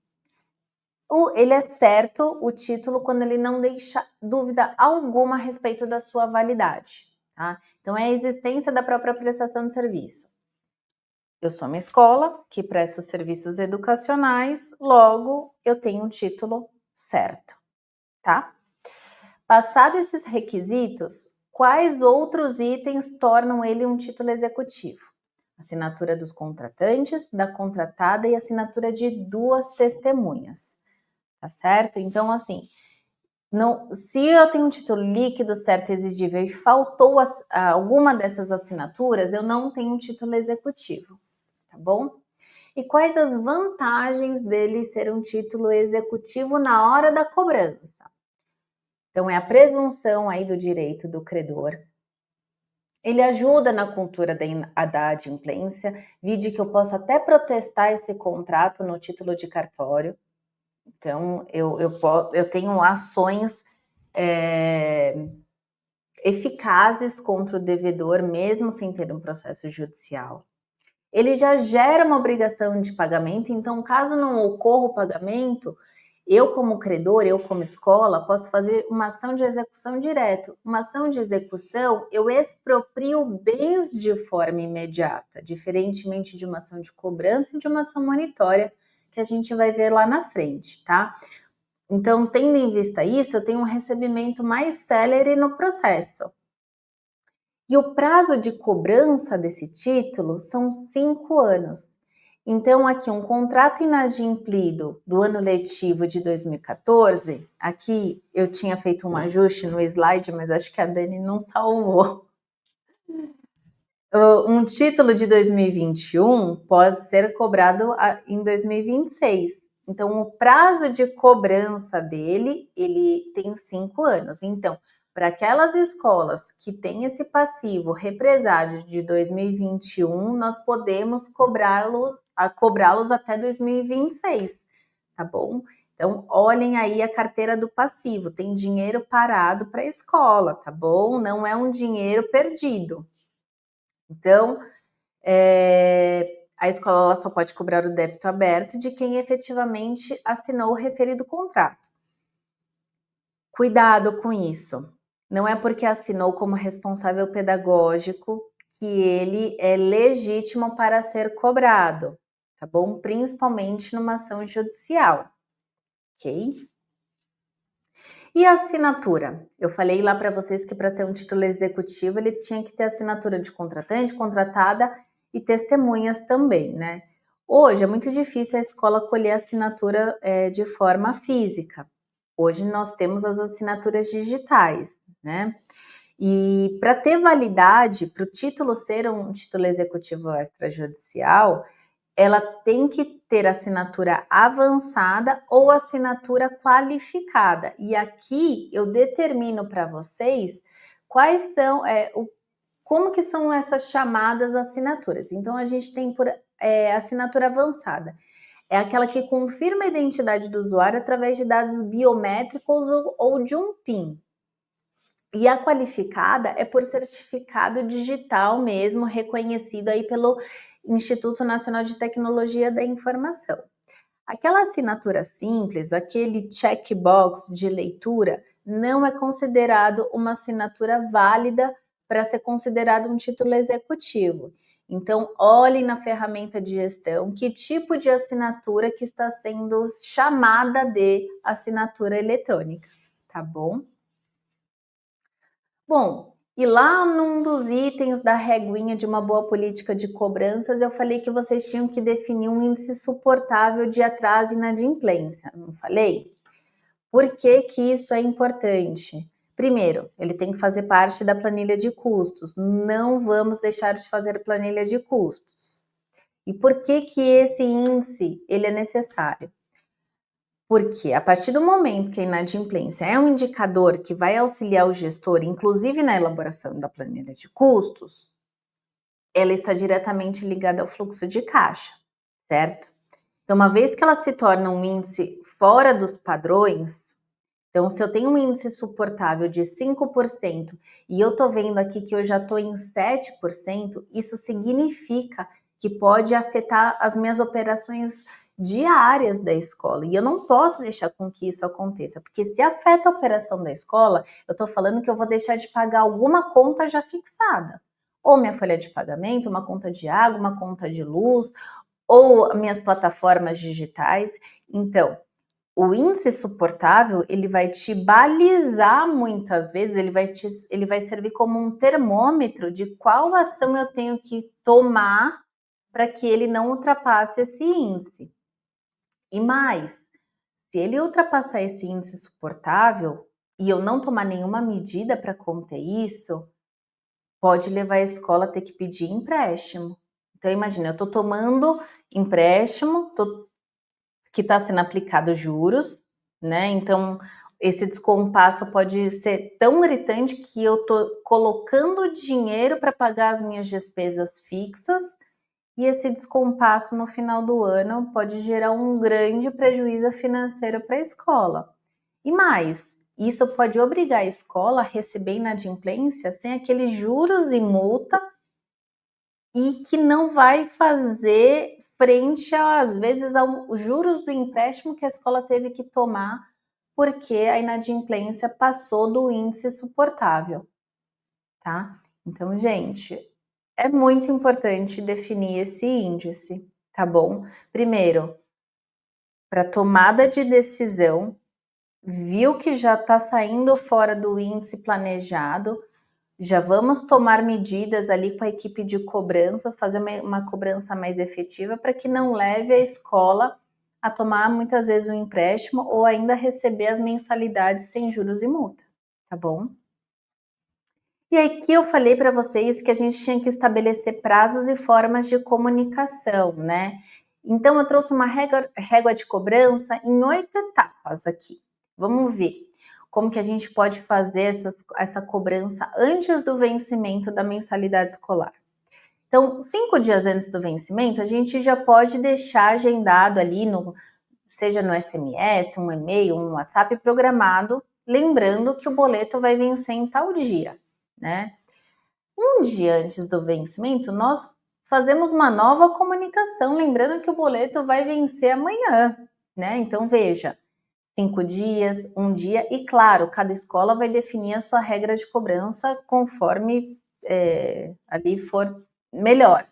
Speaker 2: Ele é certo, o título, quando ele não deixa dúvida alguma a respeito da sua validade, tá? Então, é a existência da própria prestação de serviço. Eu sou uma escola que presta serviços educacionais, logo eu tenho um título certo, tá? Passados esses requisitos, quais outros itens tornam ele um título executivo? Assinatura dos contratantes, da contratada e assinatura de 2 testemunhas, tá certo? Então, assim, se eu tenho um título líquido, certo, exigível e faltou alguma dessas assinaturas, eu não tenho um título executivo, tá bom? E quais as vantagens dele ser um título executivo na hora da cobrança? Então, é a presunção aí do direito do credor. Ele ajuda na cultura da adimplência, vide que eu posso até protestar esse contrato no título de cartório. Então, eu tenho ações eficazes contra o devedor, mesmo sem ter um processo judicial. Ele já gera uma obrigação de pagamento, então, caso não ocorra o pagamento, eu, como credor, eu, como escola, posso fazer uma ação de execução direto. Uma ação de execução, eu exproprio bens de forma imediata, diferentemente de uma ação de cobrança e de uma ação monitória, que a gente vai ver lá na frente, tá? Então, tendo em vista isso, eu tenho um recebimento mais célere no processo. E o prazo de cobrança desse título são 5 anos. Então, aqui um contrato inadimplido do ano letivo de 2014, aqui eu tinha feito um ajuste no slide, mas acho que a Dani não salvou. Um título de 2021 pode ser cobrado em 2026. Então, o prazo de cobrança dele, ele tem 5 anos. Então, para aquelas escolas que têm esse passivo represado de 2021, nós podemos cobrá-los até 2026, tá bom? Então, olhem aí a carteira do passivo, tem dinheiro parado para a escola, tá bom? Não é um dinheiro perdido. Então, a escola ela só pode cobrar o débito aberto de quem efetivamente assinou o referido contrato. Cuidado com isso. Não é porque assinou como responsável pedagógico que ele é legítimo para ser cobrado, tá bom? Principalmente numa ação judicial, ok? E a assinatura? Eu falei lá para vocês que para ser um título executivo ele tinha que ter assinatura de contratante, contratada e testemunhas também, né? Hoje é muito difícil a escola colher assinatura de forma física. Hoje nós temos as assinaturas digitais, né? E para ter validade, para o título ser um título executivo extrajudicial, ela tem que ter assinatura avançada ou assinatura qualificada. E aqui eu determino para vocês quais são, como que são essas chamadas assinaturas. Então, a gente tem por assinatura avançada. É aquela que confirma a identidade do usuário através de dados biométricos ou de um PIN. E a qualificada é por certificado digital mesmo, reconhecido aí pelo Instituto Nacional de Tecnologia da Informação. Aquela assinatura simples, aquele checkbox de leitura, não é considerado uma assinatura válida para ser considerado um título executivo. Então, olhe na ferramenta de gestão que tipo de assinatura que está sendo chamada de assinatura eletrônica, tá bom? Bom, e lá num dos itens da reguinha de uma boa política de cobranças, eu falei que vocês tinham que definir um índice suportável de atraso e inadimplência, não falei? Por que que isso é importante? Primeiro, ele tem que fazer parte da planilha de custos. Não vamos deixar de fazer planilha de custos. E por que que esse índice ele é necessário? Porque a partir do momento que a inadimplência é um indicador que vai auxiliar o gestor, inclusive na elaboração da planilha de custos, ela está diretamente ligada ao fluxo de caixa, certo? Então, uma vez que ela se torna um índice fora dos padrões, então se eu tenho um índice suportável de 5% e eu estou vendo aqui que eu já estou em 7%, isso significa que pode afetar as minhas operações diárias da escola. E eu não posso deixar com que isso aconteça, porque se afeta a operação da escola, eu estou falando que eu vou deixar de pagar alguma conta já fixada. Ou minha folha de pagamento, uma conta de água, uma conta de luz, ou minhas plataformas digitais. Então, o índice suportável, ele vai te balizar muitas vezes, ele vai servir como um termômetro de qual ação eu tenho que tomar para que ele não ultrapasse esse índice. E mais, se ele ultrapassar esse índice suportável e eu não tomar nenhuma medida para conter isso, pode levar a escola a ter que pedir empréstimo. Então, imagina, eu estou tomando empréstimo, que está sendo aplicado juros, né? Então, esse descompasso pode ser tão gritante que eu estou colocando dinheiro para pagar as minhas despesas fixas e esse descompasso no final do ano pode gerar um grande prejuízo financeiro para a escola. E mais, isso pode obrigar a escola a receber inadimplência sem aqueles juros e multa e que não vai fazer frente, às vezes, aos juros do empréstimo que a escola teve que tomar porque a inadimplência passou do índice suportável, tá? Então, gente, é muito importante definir esse índice, tá bom? Primeiro, para tomada de decisão, viu que já está saindo fora do índice planejado, já vamos tomar medidas ali com a equipe de cobrança, fazer uma cobrança mais efetiva para que não leve a escola a tomar muitas vezes um empréstimo ou ainda receber as mensalidades sem juros e multa, tá bom? E aqui eu falei para vocês que a gente tinha que estabelecer prazos e formas de comunicação, né? Então eu trouxe uma régua de cobrança em 8 etapas aqui. Vamos ver como que a gente pode fazer essa cobrança antes do vencimento da mensalidade escolar. Então, 5 dias antes do vencimento, a gente já pode deixar agendado ali, seja no SMS, um e-mail, um WhatsApp programado, lembrando que o boleto vai vencer em tal dia, né? Um dia antes do vencimento, nós fazemos uma nova comunicação, lembrando que o boleto vai vencer amanhã, né? Então, veja, 5 dias, 1 dia, e claro, cada escola vai definir a sua regra de cobrança conforme ali for melhor.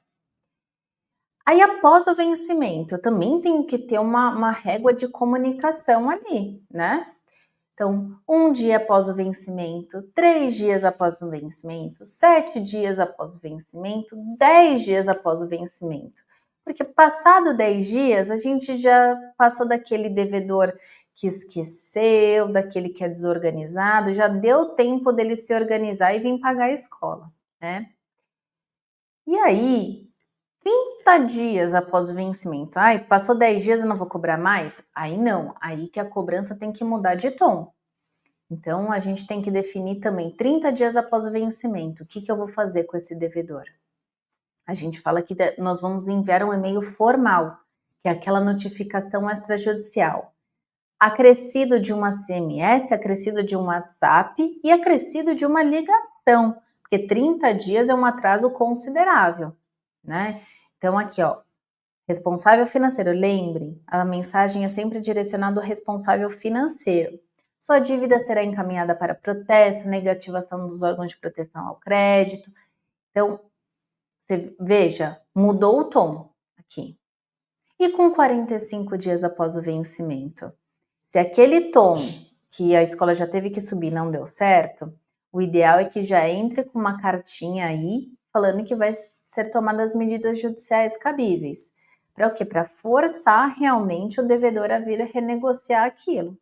Speaker 2: Aí, após o vencimento, eu também tenho que ter uma régua de comunicação ali, né? Então, 1 dia após o vencimento, 3 dias após o vencimento, 7 dias após o vencimento, 10 dias após o vencimento. Porque passado 10 dias, a gente já passou daquele devedor que esqueceu, daquele que é desorganizado, já deu tempo dele se organizar e vir pagar a escola, né? E aí, 30 dias após o vencimento, passou 10 dias eu não vou cobrar mais? Aí não, aí que a cobrança tem que mudar de tom. Então, a gente tem que definir também 30 dias após o vencimento, o que eu vou fazer com esse devedor? A gente fala que nós vamos enviar um e-mail formal, que é aquela notificação extrajudicial, acrescido de uma SMS, acrescido de um WhatsApp e acrescido de uma ligação, porque 30 dias é um atraso considerável, né? Então, aqui, ó, responsável financeiro, lembre, a mensagem é sempre direcionada ao responsável financeiro. Sua dívida será encaminhada para protesto, negativação dos órgãos de proteção ao crédito. Então, você veja, mudou o tom aqui. E com 45 dias após o vencimento? Se aquele tom que a escola já teve que subir não deu certo, o ideal é que já entre com uma cartinha aí, falando que vai ser tomadas medidas judiciais cabíveis. Para o quê? Para forçar realmente o devedor a vir a renegociar aquilo.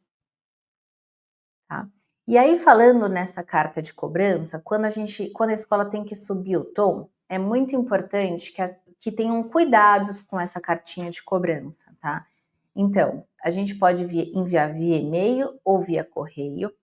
Speaker 2: Tá? E aí, falando nessa carta de cobrança, quando a escola tem que subir o tom, é muito importante que tenham cuidados com essa cartinha de cobrança, tá? Então, a gente pode enviar via e-mail ou via correio.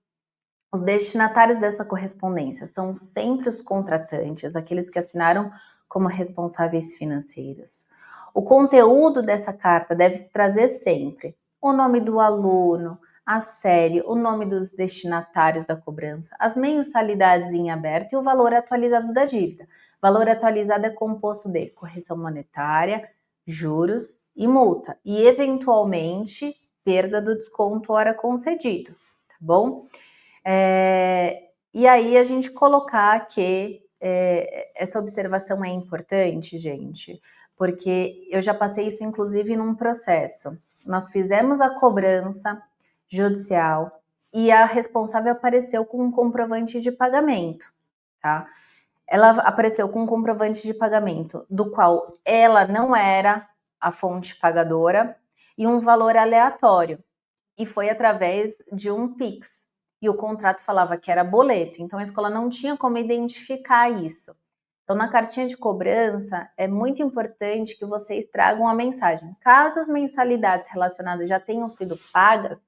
Speaker 2: Os destinatários dessa correspondência são sempre os contratantes, aqueles que assinaram como responsáveis financeiros. O conteúdo dessa carta deve trazer sempre o nome do aluno, a série, o nome dos destinatários da cobrança, as mensalidades em aberto e o valor atualizado da dívida. O valor atualizado é composto de correção monetária, juros e multa, e eventualmente perda do desconto hora concedido, tá bom? E aí a gente colocar que essa observação é importante, gente, porque eu já passei isso inclusive num processo. nós fizemos a cobrança judicial e a responsável apareceu com um comprovante de pagamento, tá? Ela apareceu com um comprovante de pagamento do qual ela não era a fonte pagadora e um valor aleatório. E foi através de um Pix. E o contrato falava que era boleto, então a escola não tinha como identificar isso. Então, na cartinha de cobrança, é muito importante que vocês tragam a mensagem. Caso as mensalidades relacionadas já tenham sido pagas,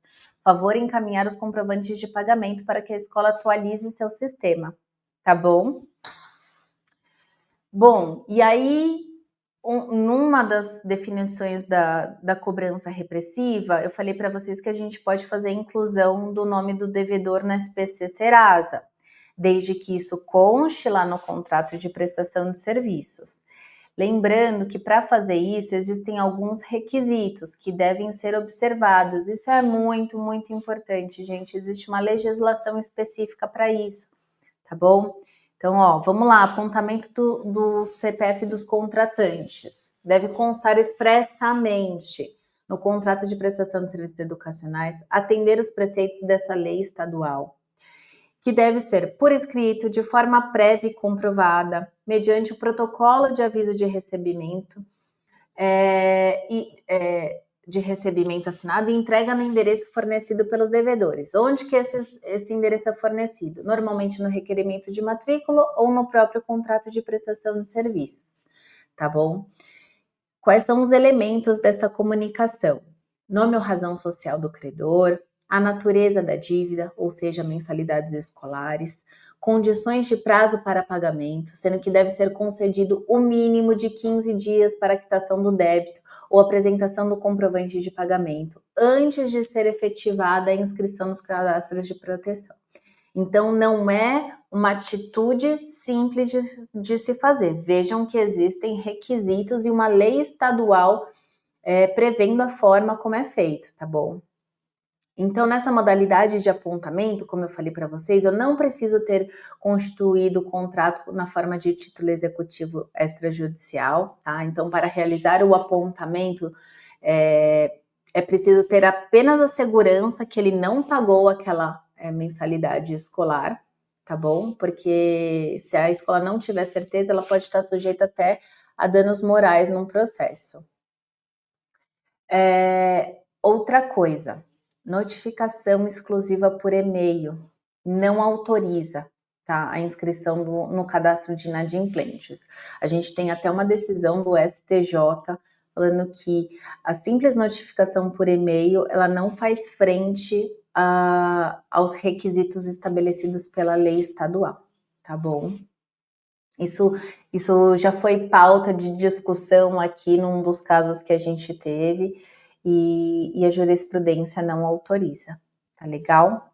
Speaker 2: favor encaminhar os comprovantes de pagamento para que a escola atualize seu sistema, tá bom? Bom, e aí, numa das definições da cobrança repressiva, eu falei para vocês que a gente pode fazer a inclusão do nome do devedor no SPC Serasa, desde que isso conste lá no contrato de prestação de serviços. Lembrando que para fazer isso existem alguns requisitos que devem ser observados. Isso é muito, muito importante, gente. Existe uma legislação específica para isso, tá bom? Então, vamos lá, apontamento do CPF dos contratantes. Deve constar expressamente no contrato de prestação de serviços educacionais, atender os preceitos dessa lei estadual, que deve ser por escrito, de forma prévia e comprovada, mediante o protocolo de aviso de recebimento, de recebimento assinado e entrega no endereço fornecido pelos devedores. Onde que esse endereço é fornecido? Normalmente no requerimento de matrícula ou no próprio contrato de prestação de serviços, tá bom? Quais são os elementos dessa comunicação? Nome ou razão social do credor, a natureza da dívida, ou seja, mensalidades escolares, condições de prazo para pagamento, sendo que deve ser concedido o mínimo de 15 dias para a quitação do débito ou apresentação do comprovante de pagamento, antes de ser efetivada a inscrição nos cadastros de proteção. Então, não é uma atitude simples de se fazer. Vejam que existem requisitos e uma lei estadual prevendo a forma como é feito, tá bom? Então, nessa modalidade de apontamento, como eu falei para vocês, eu não preciso ter constituído o contrato na forma de título executivo extrajudicial, tá? Então, para realizar o apontamento, é preciso ter apenas a segurança que ele não pagou aquela mensalidade escolar, tá bom? Porque se a escola não tiver certeza, ela pode estar sujeita até a danos morais num processo. Outra coisa, notificação exclusiva por e-mail não autoriza, tá, a inscrição no cadastro de inadimplentes. A gente tem até uma decisão do STJ falando que a simples notificação por e-mail, ela não faz frente aos requisitos estabelecidos pela lei estadual, tá bom? Isso já foi pauta de discussão aqui num dos casos que a gente teve, e a jurisprudência não autoriza, tá legal?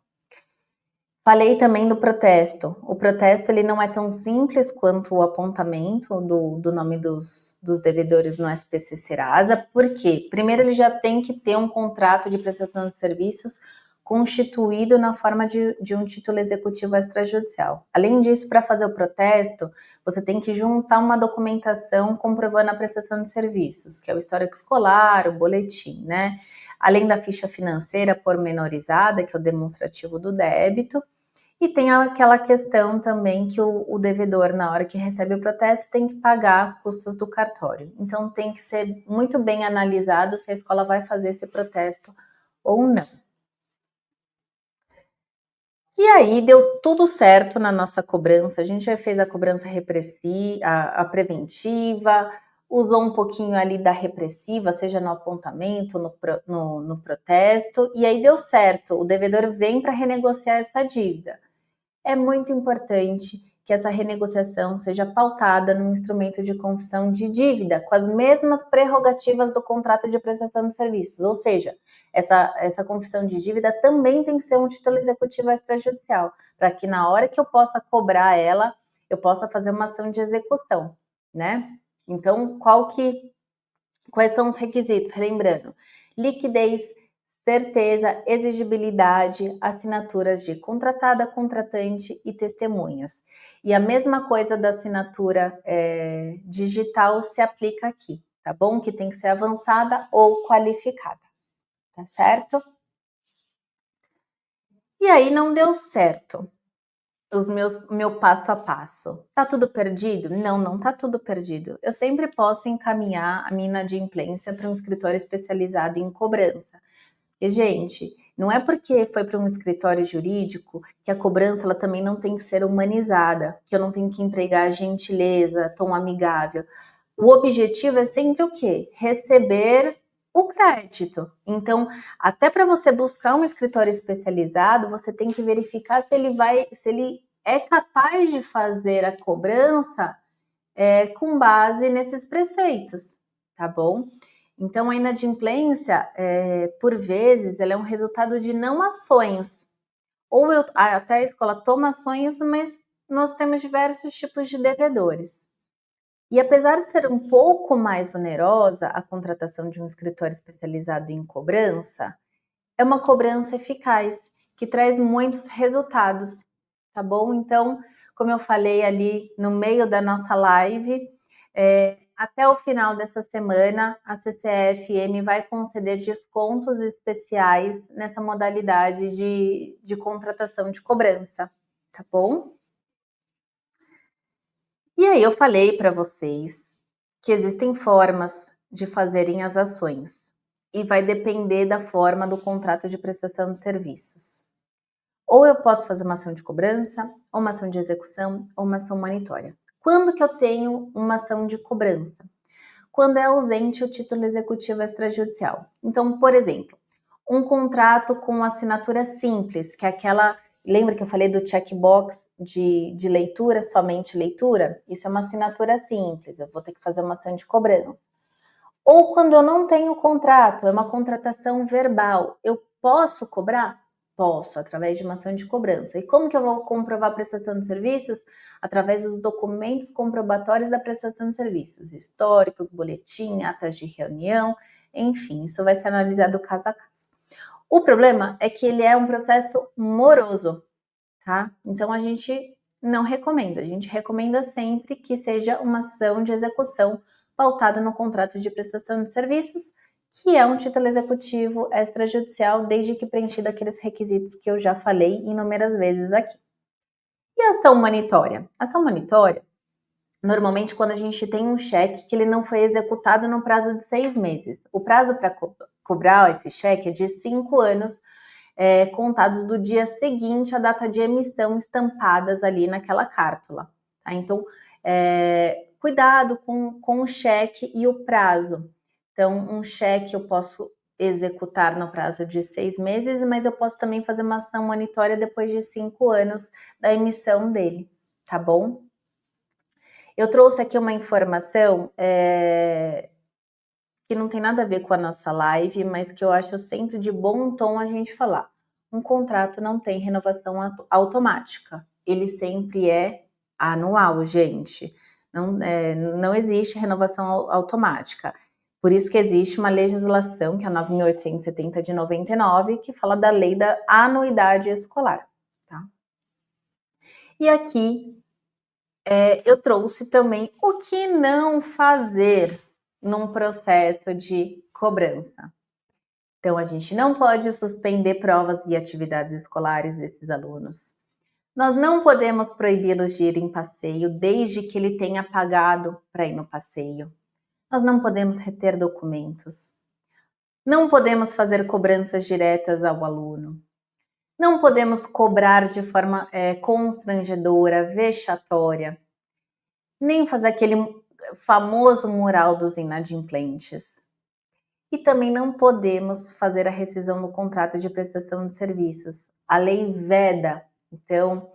Speaker 2: Falei também do protesto. O protesto ele não é tão simples quanto o apontamento do nome dos devedores no SPC Serasa, porque primeiro ele já tem que ter um contrato de prestação de serviços constituído na forma de um título executivo extrajudicial. Além disso, para fazer o protesto, você tem que juntar uma documentação comprovando a prestação de serviços, que é o histórico escolar, o boletim, né? Além da ficha financeira pormenorizada, que é o demonstrativo do débito, e tem aquela questão também que o devedor, na hora que recebe o protesto, tem que pagar as custas do cartório. Então, tem que ser muito bem analisado se a escola vai fazer esse protesto ou não. E aí, deu tudo certo na nossa cobrança. A gente já fez a cobrança repressiva, a preventiva, usou um pouquinho ali da repressiva, seja no apontamento, no protesto, e aí deu certo. O devedor vem para renegociar essa dívida. É muito importante que essa renegociação seja pautada num instrumento de confissão de dívida, com as mesmas prerrogativas do contrato de prestação de serviços, ou seja, essa confissão de dívida também tem que ser um título executivo extrajudicial, para que na hora que eu possa cobrar ela, eu possa fazer uma ação de execução, né? Então, quais são os requisitos? Lembrando, liquidez, certeza, exigibilidade, assinaturas de contratada, contratante e testemunhas. E a mesma coisa da assinatura digital se aplica aqui, tá bom? Que tem que ser avançada ou qualificada. tá certo? E aí não deu certo meu passo a passo. Tá tudo perdido? Não, não tá tudo perdido. Eu sempre posso encaminhar a minha inadimplência para um escritório especializado em cobrança. E, gente, não é porque foi para um escritório jurídico que a cobrança ela também não tem que ser humanizada, que eu não tenho que empregar gentileza, tom amigável. O objetivo é sempre o quê? Receber o crédito. Então, até para você buscar um escritório especializado, você tem que verificar se ele é capaz de fazer a cobrança com base nesses preceitos, tá bom? Então, a inadimplência, por vezes, ela é um resultado de não ações. Ou até a escola toma ações, mas nós temos diversos tipos de devedores. E apesar de ser um pouco mais onerosa a contratação de um escritório especializado em cobrança, é uma cobrança eficaz, que traz muitos resultados, tá bom? Então, como eu falei ali no meio da nossa live, até o final dessa semana, a CCFM vai conceder descontos especiais nessa modalidade de contratação de cobrança, tá bom? E aí eu falei para vocês que existem formas de fazerem as ações e vai depender da forma do contrato de prestação de serviços. Ou eu posso fazer uma ação de cobrança, ou uma ação de execução, ou uma ação monitória. Quando que eu tenho uma ação de cobrança? Quando é ausente o título executivo extrajudicial. Então, por exemplo, um contrato com assinatura simples, que é aquela... Lembra que eu falei do checkbox de leitura, somente leitura? Isso é uma assinatura simples, eu vou ter que fazer uma ação de cobrança. Ou quando eu não tenho contrato, é uma contratação verbal, eu posso cobrar? Posso, através de uma ação de cobrança. E como que eu vou comprovar a prestação de serviços? Através dos documentos comprobatórios da prestação de serviços, históricos, boletim, atas de reunião, enfim, isso vai ser analisado caso a caso. O problema é que ele é um processo moroso, tá? Então a gente não recomenda, a gente recomenda sempre que seja uma ação de execução pautada no contrato de prestação de serviços, que é um título executivo extrajudicial, desde que preenchido aqueles requisitos que eu já falei inúmeras vezes aqui. E a ação monitória? A ação monitória, normalmente quando a gente tem um cheque que ele não foi executado no prazo de 6 meses. O prazo para cobrar esse cheque é de 5 anos, contados do dia seguinte à data de emissão, estampadas ali naquela cártula. Tá? Então, cuidado com o cheque e o prazo. Então, um cheque eu posso executar no prazo de 6 meses, mas eu posso também fazer uma ação monitória depois de 5 anos da emissão dele, tá bom? Eu trouxe aqui uma informação que não tem nada a ver com a nossa live, mas que eu acho sempre de bom tom a gente falar. Um contrato não tem renovação automática, ele sempre é anual, gente. Não existe renovação automática. Por isso que existe uma legislação, que é a 9.870 de 99, que fala da lei da anuidade escolar. Tá? E aqui eu trouxe também o que não fazer num processo de cobrança. Então, a gente não pode suspender provas e atividades escolares desses alunos. Nós não podemos proibi-los de ir em passeio desde que ele tenha pagado para ir no passeio. Nós não podemos reter documentos. Não podemos fazer cobranças diretas ao aluno. Não podemos cobrar de forma constrangedora, vexatória. Nem fazer aquele famoso mural dos inadimplentes. E também não podemos fazer a rescisão do contrato de prestação de serviços. A lei veda. Então,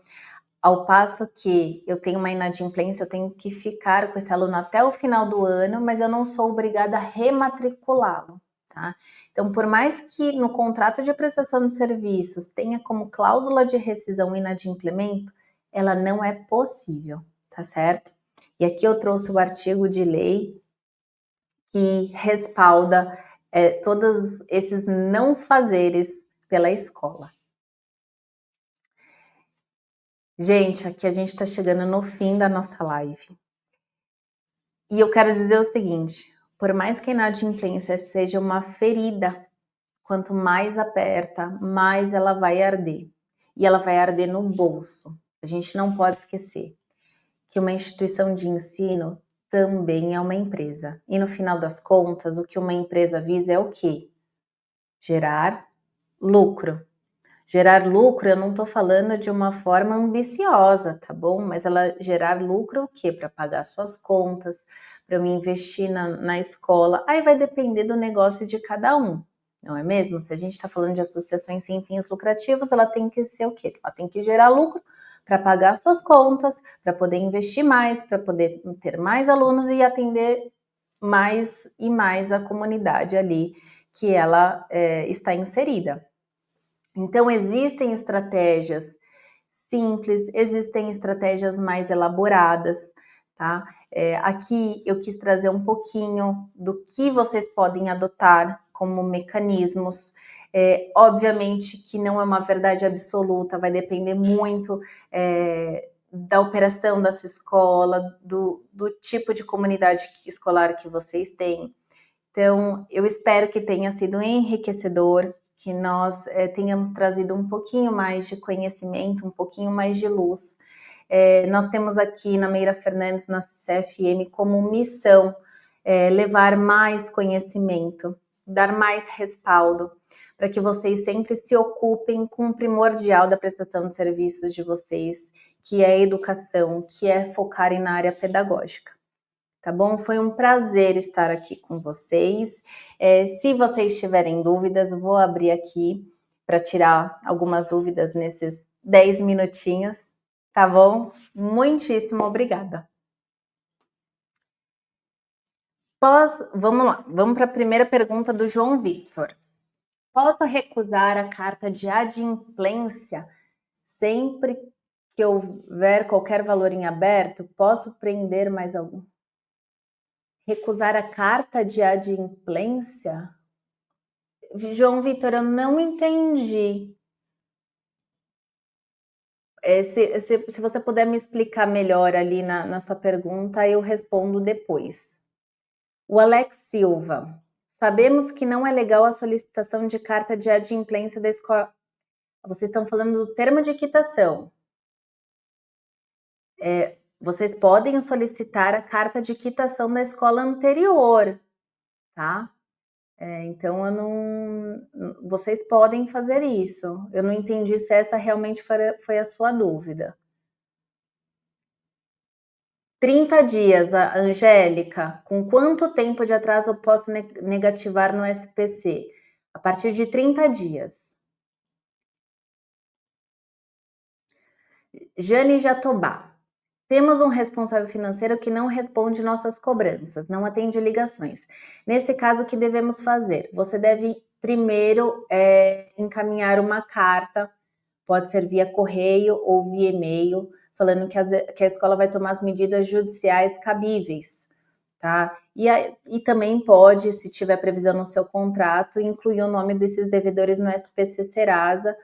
Speaker 2: ao passo que eu tenho uma inadimplência, eu tenho que ficar com esse aluno até o final do ano, mas eu não sou obrigada a rematriculá-lo, tá? Então, por mais que no contrato de prestação de serviços tenha como cláusula de rescisão inadimplemento, ela não é possível, tá certo? E aqui eu trouxe o artigo de lei que respalda todos esses não fazeres pela escola. Gente, aqui a gente está chegando no fim da nossa live. E eu quero dizer o seguinte, por mais que a inadimplência seja uma ferida quanto mais aperta, mais ela vai arder. E ela vai arder no bolso. A gente não pode esquecer que uma instituição de ensino também é uma empresa. E no final das contas, o que uma empresa visa é o quê? Gerar lucro. Gerar lucro, eu não estou falando de uma forma ambiciosa, tá bom? Mas ela gerar lucro o quê? Para pagar suas contas, para eu investir na escola. Aí vai depender do negócio de cada um, não é mesmo? Se a gente está falando de associações sem fins lucrativos, ela tem que ser o quê? Ela tem que gerar lucro para pagar suas contas, para poder investir mais, para poder ter mais alunos e atender mais e mais a comunidade ali que ela está inserida. Então, existem estratégias simples, existem estratégias mais elaboradas, tá? Aqui eu quis trazer um pouquinho do que vocês podem adotar como mecanismos. Obviamente que não é uma verdade absoluta, vai depender muito da operação da sua escola, do tipo de comunidade escolar que vocês têm. Então, eu espero que tenha sido enriquecedor, que nós tenhamos trazido um pouquinho mais de conhecimento, um pouquinho mais de luz. Nós temos aqui na Meira Fernandes, na CCFM, como missão levar mais conhecimento, dar mais respaldo, para que vocês sempre se ocupem com o primordial da prestação de serviços de vocês, que é a educação, que é focarem na área pedagógica. Tá bom? Foi um prazer estar aqui com vocês. Se vocês tiverem dúvidas, eu vou abrir aqui para tirar algumas dúvidas nesses 10 minutinhos, tá bom? Muitíssimo obrigada. Vamos lá, vamos para a primeira pergunta do João Victor. Posso recusar a carta de adimplência sempre que houver qualquer valor em aberto? Posso prender mais algum? Recusar a carta de adimplência? João Vitor, eu não entendi. Se você puder me explicar melhor ali na sua pergunta, eu respondo depois. O Alex Silva. Sabemos que não é legal a solicitação de carta de adimplência da escola. Vocês estão falando do termo de quitação. Vocês podem solicitar a carta de quitação da escola anterior, tá? Então, vocês podem fazer isso. Eu não entendi se essa realmente foi a sua dúvida. 30 dias, Angélica. Com quanto tempo de atraso eu posso negativar no SPC? A partir de 30 dias. Jane Jatobá. Temos um responsável financeiro que não responde nossas cobranças, não atende ligações. Nesse caso, o que devemos fazer? Você deve primeiro encaminhar uma carta, pode ser via correio ou via e-mail, falando que a escola vai tomar as medidas judiciais cabíveis, tá? E também pode, se tiver previsão no seu contrato, incluir o nome desses devedores no SPC Serasa,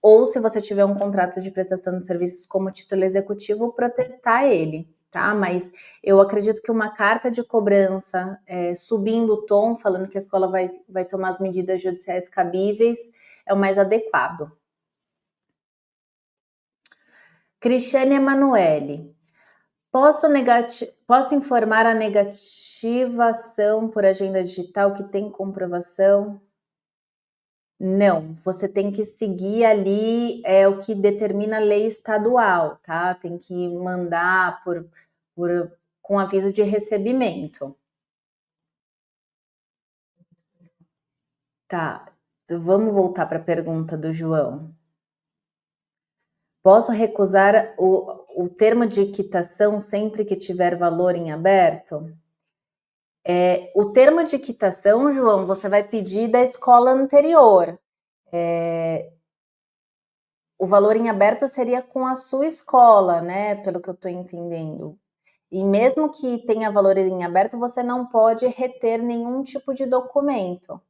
Speaker 2: ou se você tiver um contrato de prestação de serviços como título executivo, protestar ele, tá? Mas eu acredito que uma carta de cobrança subindo o tom, falando que a escola vai tomar as medidas judiciais cabíveis, é o mais adequado. Cristiane Emanuele. Posso informar a negativação por agenda digital que tem comprovação? Não, você tem que seguir ali o que determina a lei estadual, tá? Tem que mandar com aviso de recebimento. Tá, vamos voltar para a pergunta do João. Posso recusar o termo de quitação sempre que tiver valor em aberto? O termo de quitação, João, você vai pedir da escola anterior. O valor em aberto seria com a sua escola, né? Pelo que eu estou entendendo. E mesmo que tenha valor em aberto, você não pode reter nenhum tipo de documento.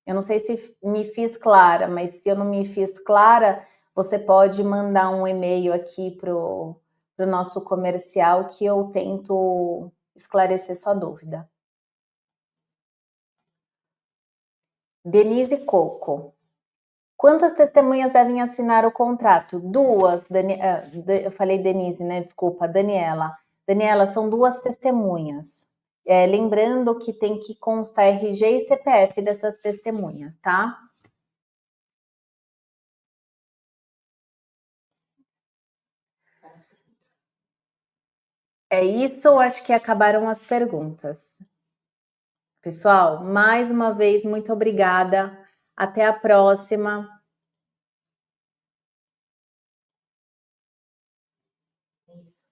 Speaker 2: Eu não sei se me fiz clara, mas se eu não me fiz clara, você pode mandar um e-mail aqui pro nosso comercial que eu tento esclarecer sua dúvida. Denise Coco. Quantas testemunhas devem assinar o contrato? 2. Eu falei Denise, né? Desculpa, Daniela. Daniela, são 2 testemunhas. Lembrando que tem que constar RG e CPF dessas testemunhas, tá? É isso, acho que acabaram as perguntas. Pessoal, mais uma vez, muito obrigada. Até a próxima. É isso.